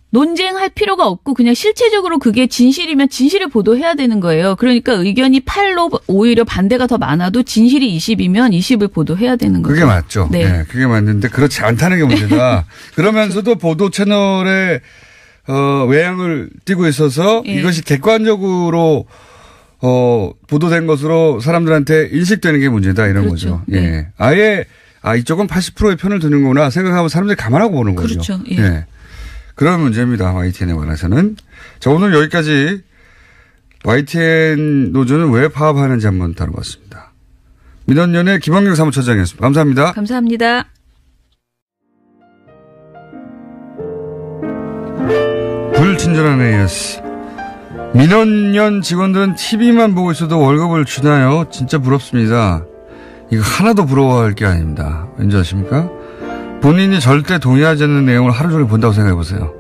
Speaker 5: 논쟁할 필요가 없고 그냥 실체적으로 그게 진실이면 진실을 보도해야 되는 거예요. 그러니까 의견이 8로 오히려 반대가 더 많아도 진실이 20이면 20을 보도해야 되는 거죠.
Speaker 1: 그게 맞죠.
Speaker 5: 네.
Speaker 1: 네, 그게 맞는데 그렇지 않다는 게 문제다. 그러면서도 보도 채널에 외양을 띠고 있어서
Speaker 5: 예.
Speaker 1: 이것이 객관적으로 보도된 것으로 사람들한테 인식되는 게 문제다 이런
Speaker 5: 그렇죠.
Speaker 1: 거죠. 예.
Speaker 5: 네.
Speaker 1: 아예 이쪽은 80%의 편을 드는구나 생각하면 사람들이 감안하고 보는 거죠.
Speaker 5: 그렇죠. 예.
Speaker 1: 예. 그런 문제입니다. YTN에 관해서는. 자, 오늘 여기까지 YTN 노조는 왜 파업하는지 한번 다뤄봤습니다. 민원연의 김원경 사무처장이었습니다. 감사합니다.
Speaker 5: 감사합니다.
Speaker 1: 불친절한 AS. 민원연 직원들은 TV만 보고 있어도 월급을 주나요? 진짜 부럽습니다. 이거 하나도 부러워할 게 아닙니다. 왠지 아십니까? 본인이 절대 동의하지 않는 내용을 하루 종일 본다고 생각해 보세요.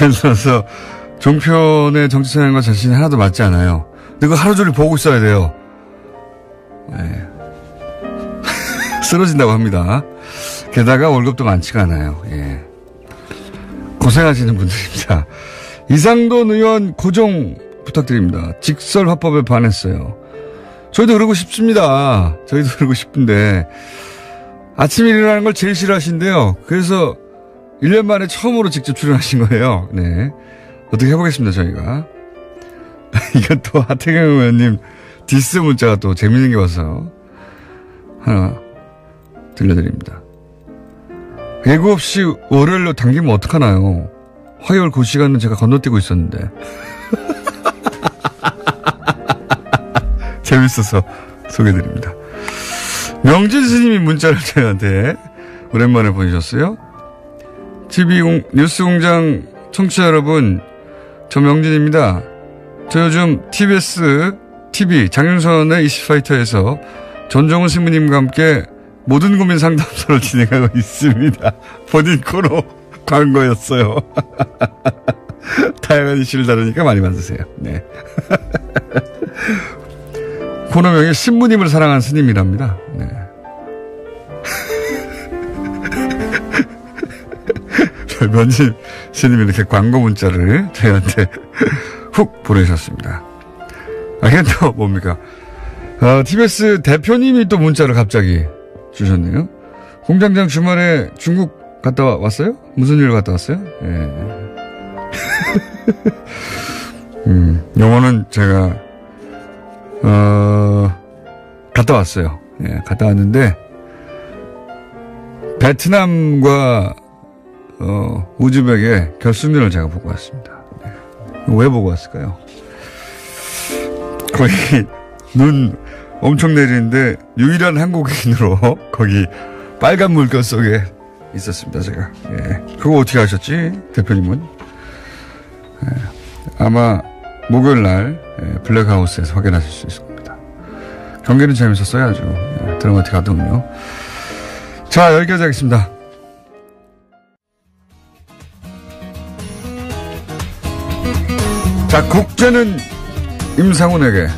Speaker 1: 예를 들어서 종편의 정치 성향과 자신이 하나도 맞지 않아요. 근데 그거 하루 종일 보고 있어야 돼요. 네. 쓰러진다고 합니다. 게다가 월급도 많지가 않아요. 예. 고생하시는 분들입니다. 이상돈 의원 고정 부탁드립니다. 직설 화법에 반했어요. 저희도 그러고 싶습니다. 저희도 그러고 싶은데 아침에 일어나는 걸 제일 싫어하신대요. 그래서 1년 만에 처음으로 직접 출연하신 거예요. 네. 어떻게 해보겠습니다, 저희가. 이것도 하태경 의원님 디스 문자가 또 재밌는 게 와서 하나 들려드립니다. 예고 없이 월요일로 당기면 어떡하나요? 화요일 그 시간은 제가 건너뛰고 있었는데. 재밌어서 소개해드립니다. 명진 스님이 문자를 저희한테 오랜만에 보내셨어요. 뉴스공장 청취자 여러분, 저 명진입니다. 저 요즘 TBS TV 장윤선의 이슈파이터에서 전종훈 신부님과 함께 모든 고민 상담소를 진행하고 있습니다. 본인 코너 광고였어요. 다양한 이슈를 다루니까 많이 받으세요. 네. 코너명이 신부님을 사랑한 스님이랍니다. 네. 면진 스님이 이렇게 광고 문자를 저희한테 훅 보내셨습니다. 이게 또 뭡니까? TBS 대표님이 또 문자를 갑자기 주셨네요. 공장장 주말에 중국 갔다 왔어요? 무슨 일로 갔다 왔어요? 예. 영어는 제가 갔다 왔어요. 예, 갔다 왔는데 베트남과 우즈벡의 결승전을 제가 보고 왔습니다. 네. 왜 보고 왔을까요? 거기 눈 엄청 내리는데 유일한 한국인으로 거기 빨간 물결 속에 있었습니다. 제가. 예. 그거 어떻게 하셨지? 대표님은? 예. 아마 목요일 날 블랙하우스에서 확인하실 수 있을 겁니다. 경기는 재밌었어요. 아주. 예. 드라마틱하더군요. 자, 여기까지 하겠습니다. 자, 국제는 임상훈에게.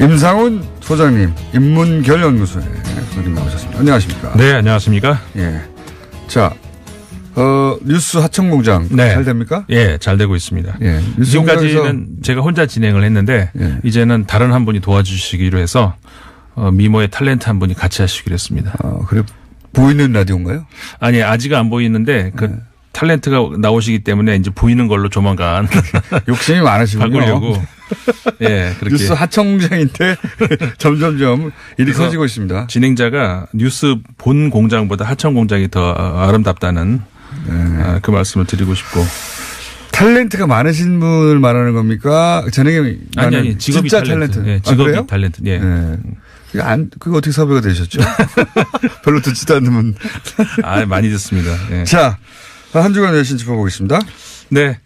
Speaker 1: 임상훈 소장님, 인문결 연구소에 소장님 나오셨습니다. 안녕하십니까?
Speaker 6: 네, 안녕하십니까?
Speaker 1: 예. 자, 뉴스 하청공장.
Speaker 6: 네.
Speaker 1: 잘 됩니까?
Speaker 6: 예, 잘 되고 있습니다.
Speaker 1: 예.
Speaker 6: 지금까지는 제가 혼자 진행을 했는데,
Speaker 1: 예.
Speaker 6: 이제는 다른 한 분이 도와주시기로 해서, 미모의 탤런트 한 분이 같이 하시기로 했습니다.
Speaker 1: 그래, 보이는 라디오인가요?
Speaker 6: 아니, 아직은 안 보이는데, 그, 탤런트가 나오시기 때문에 이제 보이는 걸로 조만간.
Speaker 1: 욕심이 많으시군요.
Speaker 6: 바꾸려고. 예, 그렇게.
Speaker 1: 뉴스 하청공장인데 점점점 일이 커지고 있습니다.
Speaker 6: 진행자가 뉴스 본 공장보다 하청 공장이 더 아름답다는 그 말씀을 드리고 싶고.
Speaker 1: 탤런트가 많으신 분을 말하는 겁니까? 재능이
Speaker 6: 아니 직업이
Speaker 1: 진짜
Speaker 6: 탤런트.
Speaker 1: 탤런트.
Speaker 6: 예, 직업이
Speaker 1: 그래요?
Speaker 6: 탤런트. 예.
Speaker 1: 네. 그거 어떻게 섭외가 되셨죠? 별로 듣지도 않는 분.
Speaker 6: 많이 듣습니다. 예.
Speaker 1: 자, 한 주간 여신 짚어보겠습니다.
Speaker 6: 네.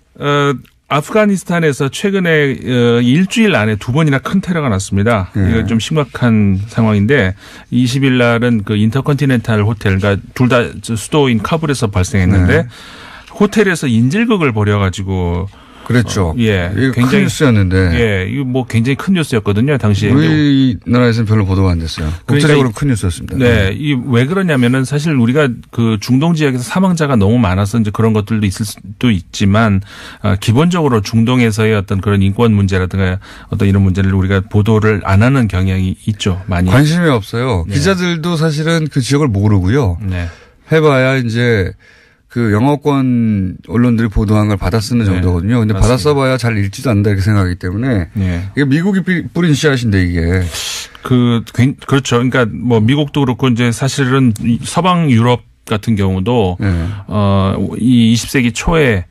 Speaker 6: 아프가니스탄에서 최근에 일주일 안에 2번이나 큰 테러가 났습니다. 이거 좀 심각한 상황인데 20일 날은 그 인터컨티넨탈 호텔, 그러니까 둘 다 수도인 카불에서 발생했는데 호텔에서 인질극을 벌여가지고
Speaker 1: 그랬죠.
Speaker 6: 예,
Speaker 1: 이거
Speaker 6: 굉장히
Speaker 1: 큰 뉴스였는데.
Speaker 6: 예, 이거 뭐 굉장히 큰 뉴스였거든요, 당시에.
Speaker 1: 우리나라에서는 별로 보도가 안 됐어요. 국제적으로 큰 뉴스였습니다.
Speaker 6: 네, 이 왜 그러냐면은 사실 우리가 그 중동 지역에서 사망자가 너무 많아서 이제 그런 것들도 있을 수도 있지만 기본적으로 중동에서의 어떤 그런 인권 문제라든가 어떤 이런 문제를 우리가 보도를 안 하는 경향이 있죠, 많이.
Speaker 1: 관심이 없어요.
Speaker 6: 네.
Speaker 1: 기자들도 사실은 그 지역을 모르고요.
Speaker 6: 네.
Speaker 1: 해봐야 이제 그 영어권 언론들이 보도한 걸 받아 쓰는 정도거든요. 근데 받아 써봐야 잘 읽지도 않는다 이렇게 생각하기 때문에 이게 미국이 뿌린 씨앗인데 이게.
Speaker 6: 그렇죠. 그러니까 뭐 미국도 그렇고 이제 사실은 서방 유럽 같은 경우도 이 20세기 초에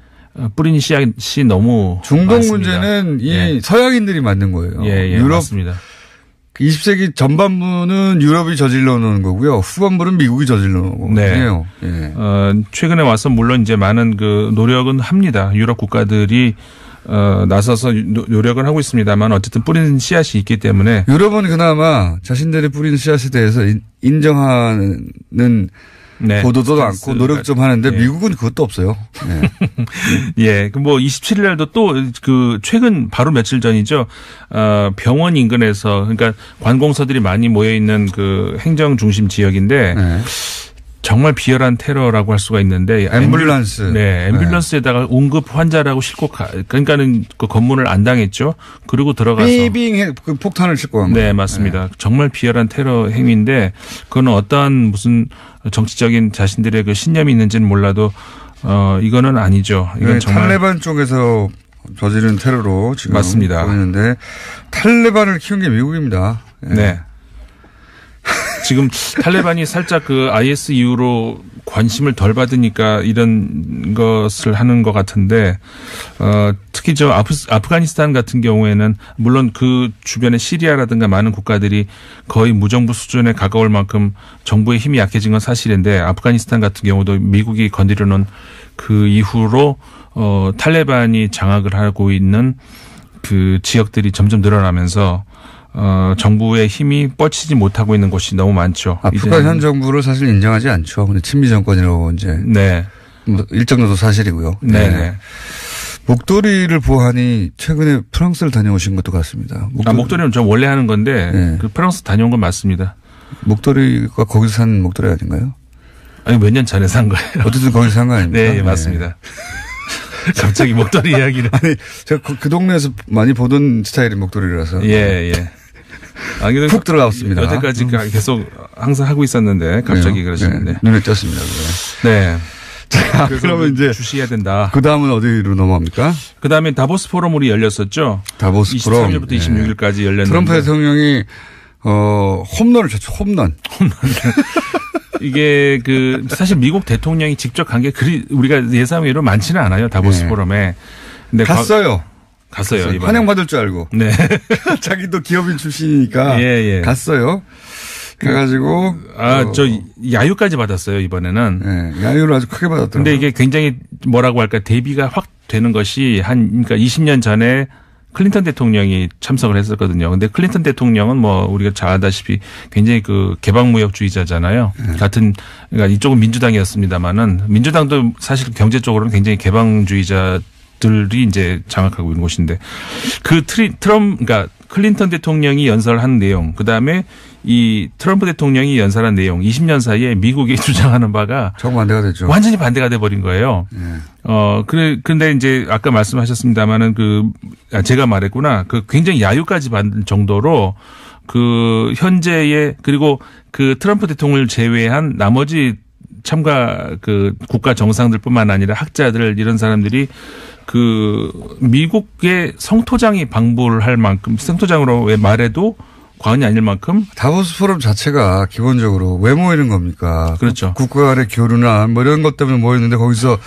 Speaker 6: 뿌린 씨앗이 너무
Speaker 1: 중동
Speaker 6: 많습니다.
Speaker 1: 문제는 이 서양인들이 만든 거예요. 유럽
Speaker 6: 맞습니다.
Speaker 1: 20세기 전반부는 유럽이 저질러 놓은 거고요. 후반부는 미국이 저질러 놓은 거거든요.
Speaker 6: 네. 최근에 와서 물론 이제 많은 그 노력은 합니다. 유럽 국가들이 나서서 노력을 하고 있습니다만 어쨌든 뿌리는 씨앗이 있기 때문에
Speaker 1: 유럽은 그나마 자신들이 뿌리는 씨앗에 대해서 인정하는 보도도 많고 노력 좀 하는데 미국은 그것도 없어요.
Speaker 6: 예. 뭐 27일 날도 또 그 최근 바로 며칠 전이죠. 병원 인근에서 그러니까 관공서들이 많이 모여 있는 그 행정 중심 지역인데 정말 비열한 테러라고 할 수가 있는데
Speaker 1: 앰뷸런스.
Speaker 6: 앰뷸런스에다가 응급 환자라고 싣고 그러니까는 그 검문을 안 당했죠. 그리고 들어가서
Speaker 1: 그 폭탄을 싣고 간 거예요.
Speaker 6: 네, 맞습니다. 정말 비열한 테러 행위인데 그거는 어떠한 무슨 정치적인 자신들의 그 신념이 있는지는 몰라도 이거는 아니죠. 이건 정말
Speaker 1: 탈레반 쪽에서 저지른 테러로 지금
Speaker 6: 맞습니다.
Speaker 1: 보이는데 탈레반을 키운 게 미국입니다.
Speaker 6: 네. 지금 탈레반이 살짝 그 IS 이후로 관심을 덜 받으니까 이런 것을 하는 것 같은데, 특히 저 아프가니스탄 같은 경우에는 물론 그 주변에 시리아라든가 많은 국가들이 거의 무정부 수준에 가까울 만큼 정부의 힘이 약해진 건 사실인데 아프가니스탄 같은 경우도 미국이 건드려 놓은 그 이후로 탈레반이 장악을 하고 있는 그 지역들이 점점 늘어나면서 정부의 힘이 뻗치지 못하고 있는 곳이 너무 많죠.
Speaker 1: 아프간 현 정부를 사실 인정하지 않죠. 근데 친미 정권이라고 이제.
Speaker 6: 네.
Speaker 1: 뭐 일정 정도 사실이고요.
Speaker 6: 네.
Speaker 1: 목도리를 보하니 최근에 프랑스를 다녀오신 것도 같습니다.
Speaker 6: 목도리는 저 원래 하는 건데 그 프랑스 다녀온 건 맞습니다.
Speaker 1: 목도리가 거기서 산 목도리 아닌가요?
Speaker 6: 아니 몇 년 전에 산 거예요.
Speaker 1: 어쨌든 거기서 산 거 아닙니까?
Speaker 6: 네, 맞습니다. 갑자기 목도리 이야기를.
Speaker 1: 아니 제가 그 동네에서 많이 보던 스타일의 목도리라서.
Speaker 6: 예.
Speaker 1: 푹 들어갔습니다.
Speaker 6: 여태까지 계속 항상 하고 있었는데 갑자기 그러시는데.
Speaker 1: 네. 눈에 띄었습니다.
Speaker 6: 네.
Speaker 1: 자, 그러면 이제
Speaker 6: 주시해야 된다.
Speaker 1: 그 다음은 어디로 넘어갑니까?
Speaker 6: 그 다음에 다보스 포럼이 열렸었죠.
Speaker 1: 다보스 포럼.
Speaker 6: 23일부터 26일까지 열렸는데.
Speaker 1: 트럼프 대통령이 홈런을 쳤죠. 홈런.
Speaker 6: 이게 사실 미국 대통령이 직접 간 게 우리가 예상외로 많지는 않아요. 다보스 포럼에. 근데
Speaker 1: 갔어요.
Speaker 6: 이번에.
Speaker 1: 환영받을 줄 알고.
Speaker 6: 네.
Speaker 1: 자기도 기업인 출신이니까.
Speaker 6: 예.
Speaker 1: 갔어요. 그래가지고.
Speaker 6: 저 야유까지 받았어요, 이번에는.
Speaker 1: 네. 야유를 아주 크게 받았더라고요.
Speaker 6: 근데 이게 굉장히 뭐라고 할까, 대비가 확 되는 것이 그러니까 20년 전에 클린턴 대통령이 참석을 했었거든요. 근데 클린턴 대통령은 뭐 우리가 잘 알다시피 굉장히 그 개방무역주의자잖아요. 그러니까 이쪽은 민주당이었습니다만은 민주당도 사실 경제적으로는 굉장히 개방주의자들이 이제 장악하고 있는 곳인데 그러니까 클린턴 대통령이 연설한 내용, 그 다음에 이 트럼프 대통령이 연설한 내용, 20년 사이에 미국이 주장하는 바가
Speaker 1: 정반대가 됐죠.
Speaker 6: 완전히 반대가 돼 버린 거예요. 근데 이제 아까 말씀하셨습니다만은 제가 말했구나. 굉장히 야유까지 받는 정도로 현재의 그리고 트럼프 대통령을 제외한 나머지 참가 국가 정상들뿐만 아니라 학자들 이런 사람들이 미국의 성토장이 방불 할 만큼 성토장으로 말해도 과언이 아닐 만큼
Speaker 1: 다보스 포럼 자체가 기본적으로 왜 모이는 겁니까?
Speaker 6: 그렇죠.
Speaker 1: 국가 간의 교류나 뭐 이런 것 때문에 모였는데 거기서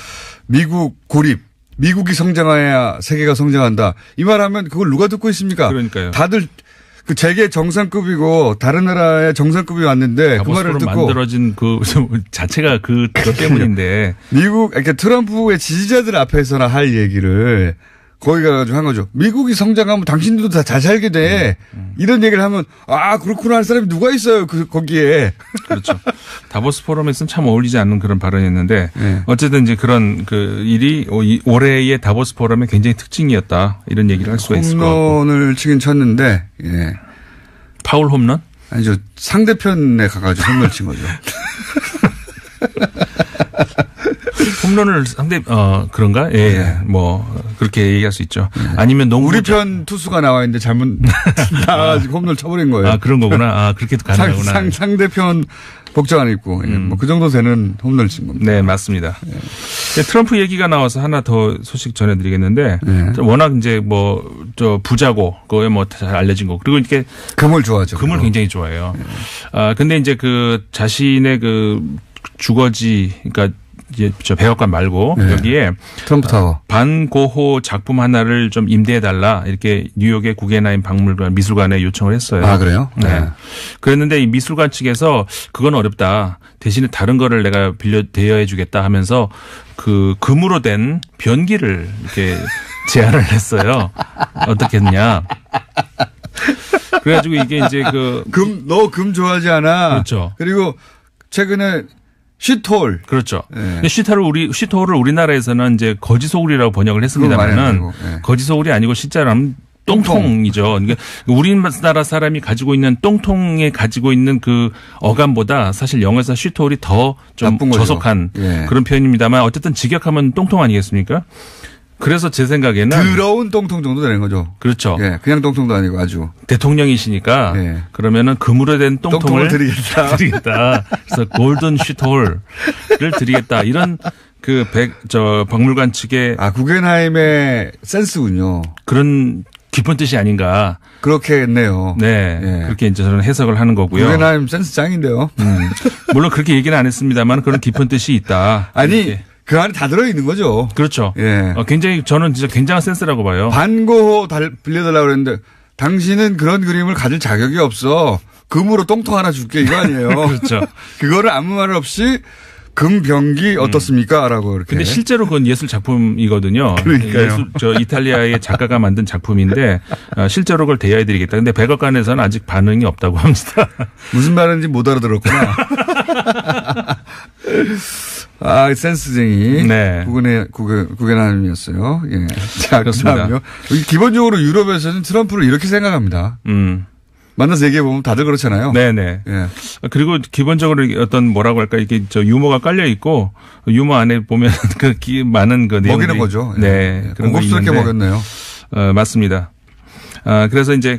Speaker 1: 미국 고립 미국이 성장해야 세계가 성장한다. 이 말하면 그걸 누가 듣고 있습니까?
Speaker 6: 그러니까요.
Speaker 1: 다들 그 세계 정상급이고 다른 나라의 정상급이 왔는데 그 말을 듣고
Speaker 6: 만들어진 그 자체가 그것 때문인데
Speaker 1: 미국 그러니까 트럼프의 지지자들 앞에서나 할 얘기를 거기 가가지고 한 거죠. 미국이 성장하면 당신들도 다 잘 살게 돼. 이런 얘기를 하면 아 그렇구나 할 사람이 누가 있어요 거기에.
Speaker 6: 그렇죠. 다보스 포럼에서는 참 어울리지 않는 그런 발언이었는데
Speaker 1: 네.
Speaker 6: 어쨌든 이제 그런 그 일이 올해의 다보스 포럼의 굉장히 특징이었다 이런 얘기를 할 수가 있을 것 같고.
Speaker 1: 홈런을 치긴 쳤는데 예.
Speaker 6: 파울 홈런?
Speaker 1: 아니죠. 상대편에 가가지고 홈런을 친 거죠.
Speaker 6: 홈런을 그런가? 예.
Speaker 1: 네.
Speaker 6: 뭐 그렇게 얘기할 수 있죠. 아니면 농구
Speaker 1: 우리 편 투수가 나와 있는데 잘못 나와가지고 홈런을 쳐버린 거예요.
Speaker 6: 아 그런 거구나. 아 그렇게도 가능하구나.
Speaker 1: 상대편 복장 안 입고 뭐 그 정도 되는 홈런을 친 겁니다.
Speaker 6: 네, 맞습니다. 네. 트럼프 얘기가 나와서 하나 더 소식 전해드리겠는데
Speaker 1: 네.
Speaker 6: 워낙 이제 뭐 저 부자고 그거에 뭐 잘 알려진 거 그리고 이렇게
Speaker 1: 금을 좋아하죠.
Speaker 6: 금을
Speaker 1: 그리고.
Speaker 6: 굉장히 좋아해요. 아 근데 이제 그 자신의 그 주거지 그러니까 이제 저 백악관 말고
Speaker 1: 네.
Speaker 6: 여기에
Speaker 1: 트럼프 타워.
Speaker 6: 반고호 작품 하나를 좀 임대해달라 이렇게 뉴욕의 구겐하임 박물관 미술관에 요청을 했어요.
Speaker 1: 아 그래요?
Speaker 6: 네. 그랬는데 이 미술관 측에서 그건 어렵다. 대신에 다른 거를 내가 대여해주겠다 하면서 그 금으로 된 변기를 이렇게 제안을 했어요. 어떻게 했냐? 그래가지고 이게 이제
Speaker 1: 너 금 좋아하지 않아?
Speaker 6: 그렇죠.
Speaker 1: 그리고 최근에 쉿홀.
Speaker 6: 그렇죠.
Speaker 1: 네.
Speaker 6: 쉿홀을 우리나라에서는 이제 거지소굴이라고 번역을 했습니다만은
Speaker 1: 네.
Speaker 6: 거지소굴이 아니고 실제로 하면 똥통이죠. 그러니까 우리나라 사람이 가지고 있는 똥통에 가지고 있는 그 어감보다 사실 영어에서 쉿홀이 더 좀 저속한
Speaker 1: 예.
Speaker 6: 그런 표현입니다만 어쨌든 직역하면 똥통 아니겠습니까? 그래서 제 생각에는
Speaker 1: 더러운 똥통 정도 되는 거죠.
Speaker 6: 그렇죠.
Speaker 1: 예, 그냥 똥통도 아니고 아주
Speaker 6: 대통령이시니까
Speaker 1: 예.
Speaker 6: 그러면은 금으로 된 똥통을
Speaker 1: 드리겠다.
Speaker 6: 그래서 골든 쉿홀을 드리겠다. 이런 그 박물관 측의
Speaker 1: 구겐하임의 센스군요.
Speaker 6: 그런 깊은 뜻이 아닌가.
Speaker 1: 그렇게 했네요.
Speaker 6: 네.
Speaker 1: 예.
Speaker 6: 그렇게 이제 저는 해석을 하는 거고요.
Speaker 1: 구겐하임 센스 짱인데요.
Speaker 6: 물론 그렇게 얘기는 안 했습니다만 그런 깊은 뜻이 있다.
Speaker 1: 아니
Speaker 6: 이렇게.
Speaker 1: 그 안에 다 들어있는 거죠.
Speaker 6: 그렇죠.
Speaker 1: 예.
Speaker 6: 굉장히 저는 진짜 굉장한 센스라고 봐요.
Speaker 1: 반고호 빌려달라고 그랬는데 당신은 그런 그림을 가질 자격이 없어. 금으로 똥통 하나 줄게 이거 아니에요.
Speaker 6: 그렇죠.
Speaker 1: 그거를 아무 말 없이 금병기 어떻습니까? 라고 이렇게.
Speaker 6: 근데 실제로 그건 예술 작품이거든요.
Speaker 1: 그러니까요.
Speaker 6: 이탈리아의 작가가 만든 작품인데 실제로 그걸 대여해드리겠다. 근데 백악관에서는 아직 반응이 없다고 합니다.
Speaker 1: 무슨 말인지 못 알아들었구나. 센스쟁이.
Speaker 6: 네.
Speaker 1: 구겐하임이었어요. 예. 자,
Speaker 6: 그렇습니다.
Speaker 1: 그다음요. 기본적으로 유럽에서는 트럼프를 이렇게 생각합니다. 만나서 얘기해보면 다들 그렇잖아요.
Speaker 6: 네네.
Speaker 1: 예.
Speaker 6: 그리고 기본적으로 어떤 뭐라고 할까, 이게 유머가 깔려 있고, 유머 안에 보면 많은 그 내용들이.
Speaker 1: 먹이는 거죠. 예.
Speaker 6: 네. 그런 거
Speaker 1: 공급스럽게
Speaker 6: 있는데.
Speaker 1: 먹였네요.
Speaker 6: 맞습니다. 그래서 이제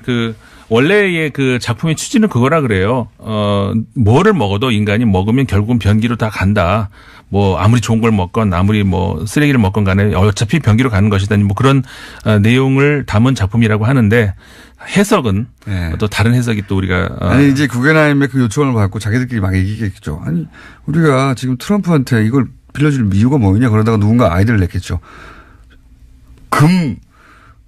Speaker 6: 원래의 그 작품의 취지는 그거라 그래요. 뭐를 먹어도 인간이 먹으면 결국은 변기로 다 간다. 뭐 아무리 좋은 걸 먹건 아무리 뭐 쓰레기를 먹건 간에 어차피 변기로 가는 것이다. 뭐 그런 내용을 담은 작품이라고 하는데 해석은
Speaker 1: 네.
Speaker 6: 또 다른 해석이 또 우리가
Speaker 1: 아니 이제 구겐하임의 그 요청을 받고 자기들끼리 막 얘기했겠죠. 아니 우리가 지금 트럼프한테 이걸 빌려줄 이유가 뭐냐 그러다가 누군가 아이디어를 냈겠죠.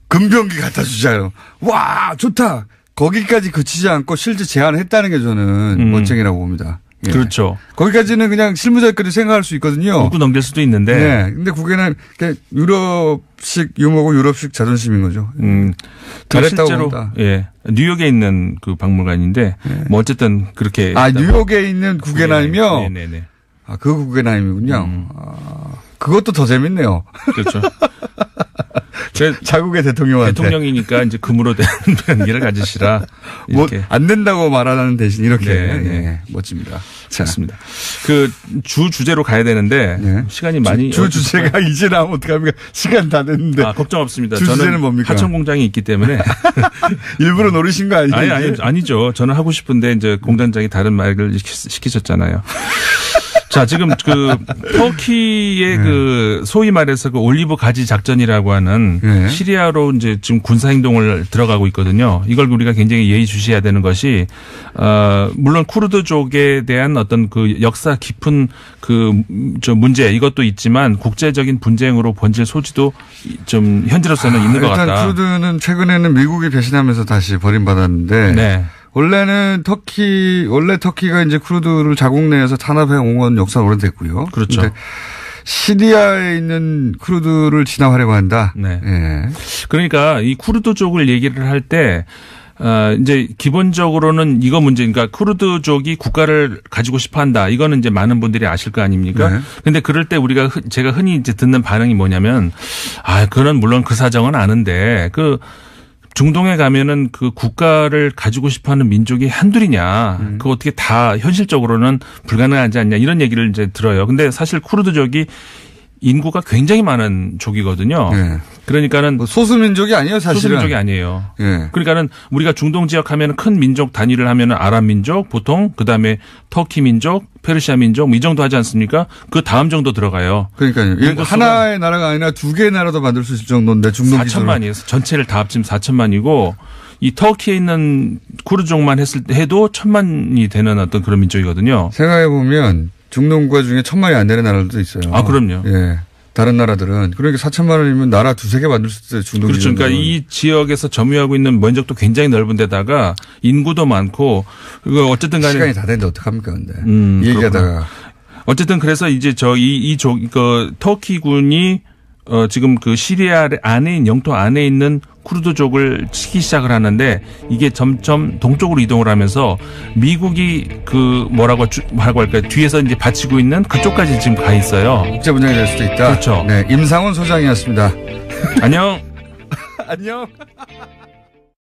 Speaker 1: 금병기 갖다 주자요. 와 좋다. 거기까지 그치지 않고 실제 제안을 했다는 게 저는 멋쟁이라고 봅니다. 예.
Speaker 6: 그렇죠.
Speaker 1: 거기까지는 그냥 실무자끼리 생각할 수 있거든요.
Speaker 6: 웃고 넘길 수도 있는데.
Speaker 1: 네. 근데 그게는 유럽식 유머고 유럽식 자존심인 거죠. 잘했다고
Speaker 6: 실제로
Speaker 1: 봅니다.
Speaker 6: 예. 뉴욕에 있는 그 박물관인데 뭐 어쨌든 그렇게
Speaker 1: 뉴욕에 있는 구겐하임이요?
Speaker 6: 네네네.
Speaker 1: 그 구겐하임이군요. 그것도 더 재밌네요.
Speaker 6: 그렇죠.
Speaker 1: 자국의 대통령한테.
Speaker 6: 대통령이니까 이제 금으로 된 변기를 가지시라. 이렇게.
Speaker 1: 안 된다고 말하는 대신 이렇게.
Speaker 6: 네.
Speaker 1: 예, 멋집니다.
Speaker 6: 좋습니다. 주제로 가야 되는데
Speaker 1: 네.
Speaker 6: 시간이 많이.
Speaker 1: 주제가 이제 나오면 어떡합니까? 시간 다 됐는데.
Speaker 6: 걱정 없습니다.
Speaker 1: 주제는
Speaker 6: 저는
Speaker 1: 뭡니까?
Speaker 6: 하천 공장이 있기 때문에.
Speaker 1: 일부러 노리신 거 아니에요?
Speaker 6: 아니죠. 저는 하고 싶은데 이제 공단장이 다른 말을 시키셨잖아요. 자, 지금 그 터키의 그 소위 말해서 그 올리브 가지 작전이라고 하는 시리아로 이제 지금 군사 행동을 들어가고 있거든요. 이걸 우리가 굉장히 예의주시해야 되는 것이 물론 쿠르드족에 대한 어떤 그 역사 깊은 그 저 문제 이것도 있지만 국제적인 분쟁으로 번질 소지도 좀 현재로서는 있는 것 같다.
Speaker 1: 일단 쿠르드는 최근에는 미국이 배신하면서 다시 버림받았는데
Speaker 6: 네.
Speaker 1: 원래 터키가 이제 쿠르드를 자국 내에서 탄압해 온 건 역사가 오래됐고요.
Speaker 6: 그렇죠.
Speaker 1: 시리아에 있는 쿠르드를 진압하려고 한다.
Speaker 6: 네.
Speaker 1: 예.
Speaker 6: 그러니까 이 쿠르드족을 얘기를 할 때 이제 기본적으로는 이거 문제, 그러니까 쿠르드족이 국가를 가지고 싶어 한다. 이거는 이제 많은 분들이 아실 거 아닙니까?
Speaker 1: 네.
Speaker 6: 근데 그럴 때 제가 흔히 이제 듣는 반응이 뭐냐면, 그건 물론 그 사정은 아는데, 중동에 가면은 그 국가를 가지고 싶어 하는 민족이 한둘이냐. 그거 어떻게 다 현실적으로는 불가능하지 않냐. 이런 얘기를 이제 들어요. 근데 사실 쿠르드족이 인구가 굉장히 많은 족이거든요.
Speaker 1: 네.
Speaker 6: 그러니까는
Speaker 1: 소수민족이 아니에요, 사실은.
Speaker 6: 소수민족이 아니에요.
Speaker 1: 네.
Speaker 6: 그러니까는 우리가 중동 지역 하면 큰 민족 단위를 하면은 아랍 민족 보통 그다음에 터키 민족, 페르시아 민족 이 정도 하지 않습니까? 그 다음 정도 들어가요.
Speaker 1: 그러니까요. 하나의 나라가 아니라 두 개의 나라도 만들 수 있을 정도인데 중동
Speaker 6: 4천만이에요. 전체를 다 합치면 4천만이고 이 터키에 있는 쿠르족만 해도 1,000만이 되는 어떤 그런 민족이거든요.
Speaker 1: 생각해 보면 중동 국가 중에 1,000만이 안 되는 나라들도 있어요.
Speaker 6: 그럼요.
Speaker 1: 예. 다른 나라들은 그러니까 4천만 원이면 나라 두세 개 만들 수 있어요. 중동
Speaker 6: 그렇죠. 그러니까 이 지역에서 점유하고 있는 면적도 굉장히 넓은 데다가 인구도 많고 그거 어쨌든 간에
Speaker 1: 시간이 다 됐는데 어떡합니까 근데 얘기하다가
Speaker 6: 어쨌든 그래서 이제 터키군이 지금 그 시리아 안에 영토 안에 있는 쿠르드족을 치기 시작을 하는데 이게 점점 동쪽으로 이동을 하면서 미국이 뭐라고 할까요? 뒤에서 이제 받치고 있는 그쪽까지 지금 가 있어요.
Speaker 1: 국제 분쟁이 될 수도 있다.
Speaker 6: 그렇죠.
Speaker 1: 네, 임상훈 소장이었습니다.
Speaker 6: 안녕.
Speaker 1: 안녕.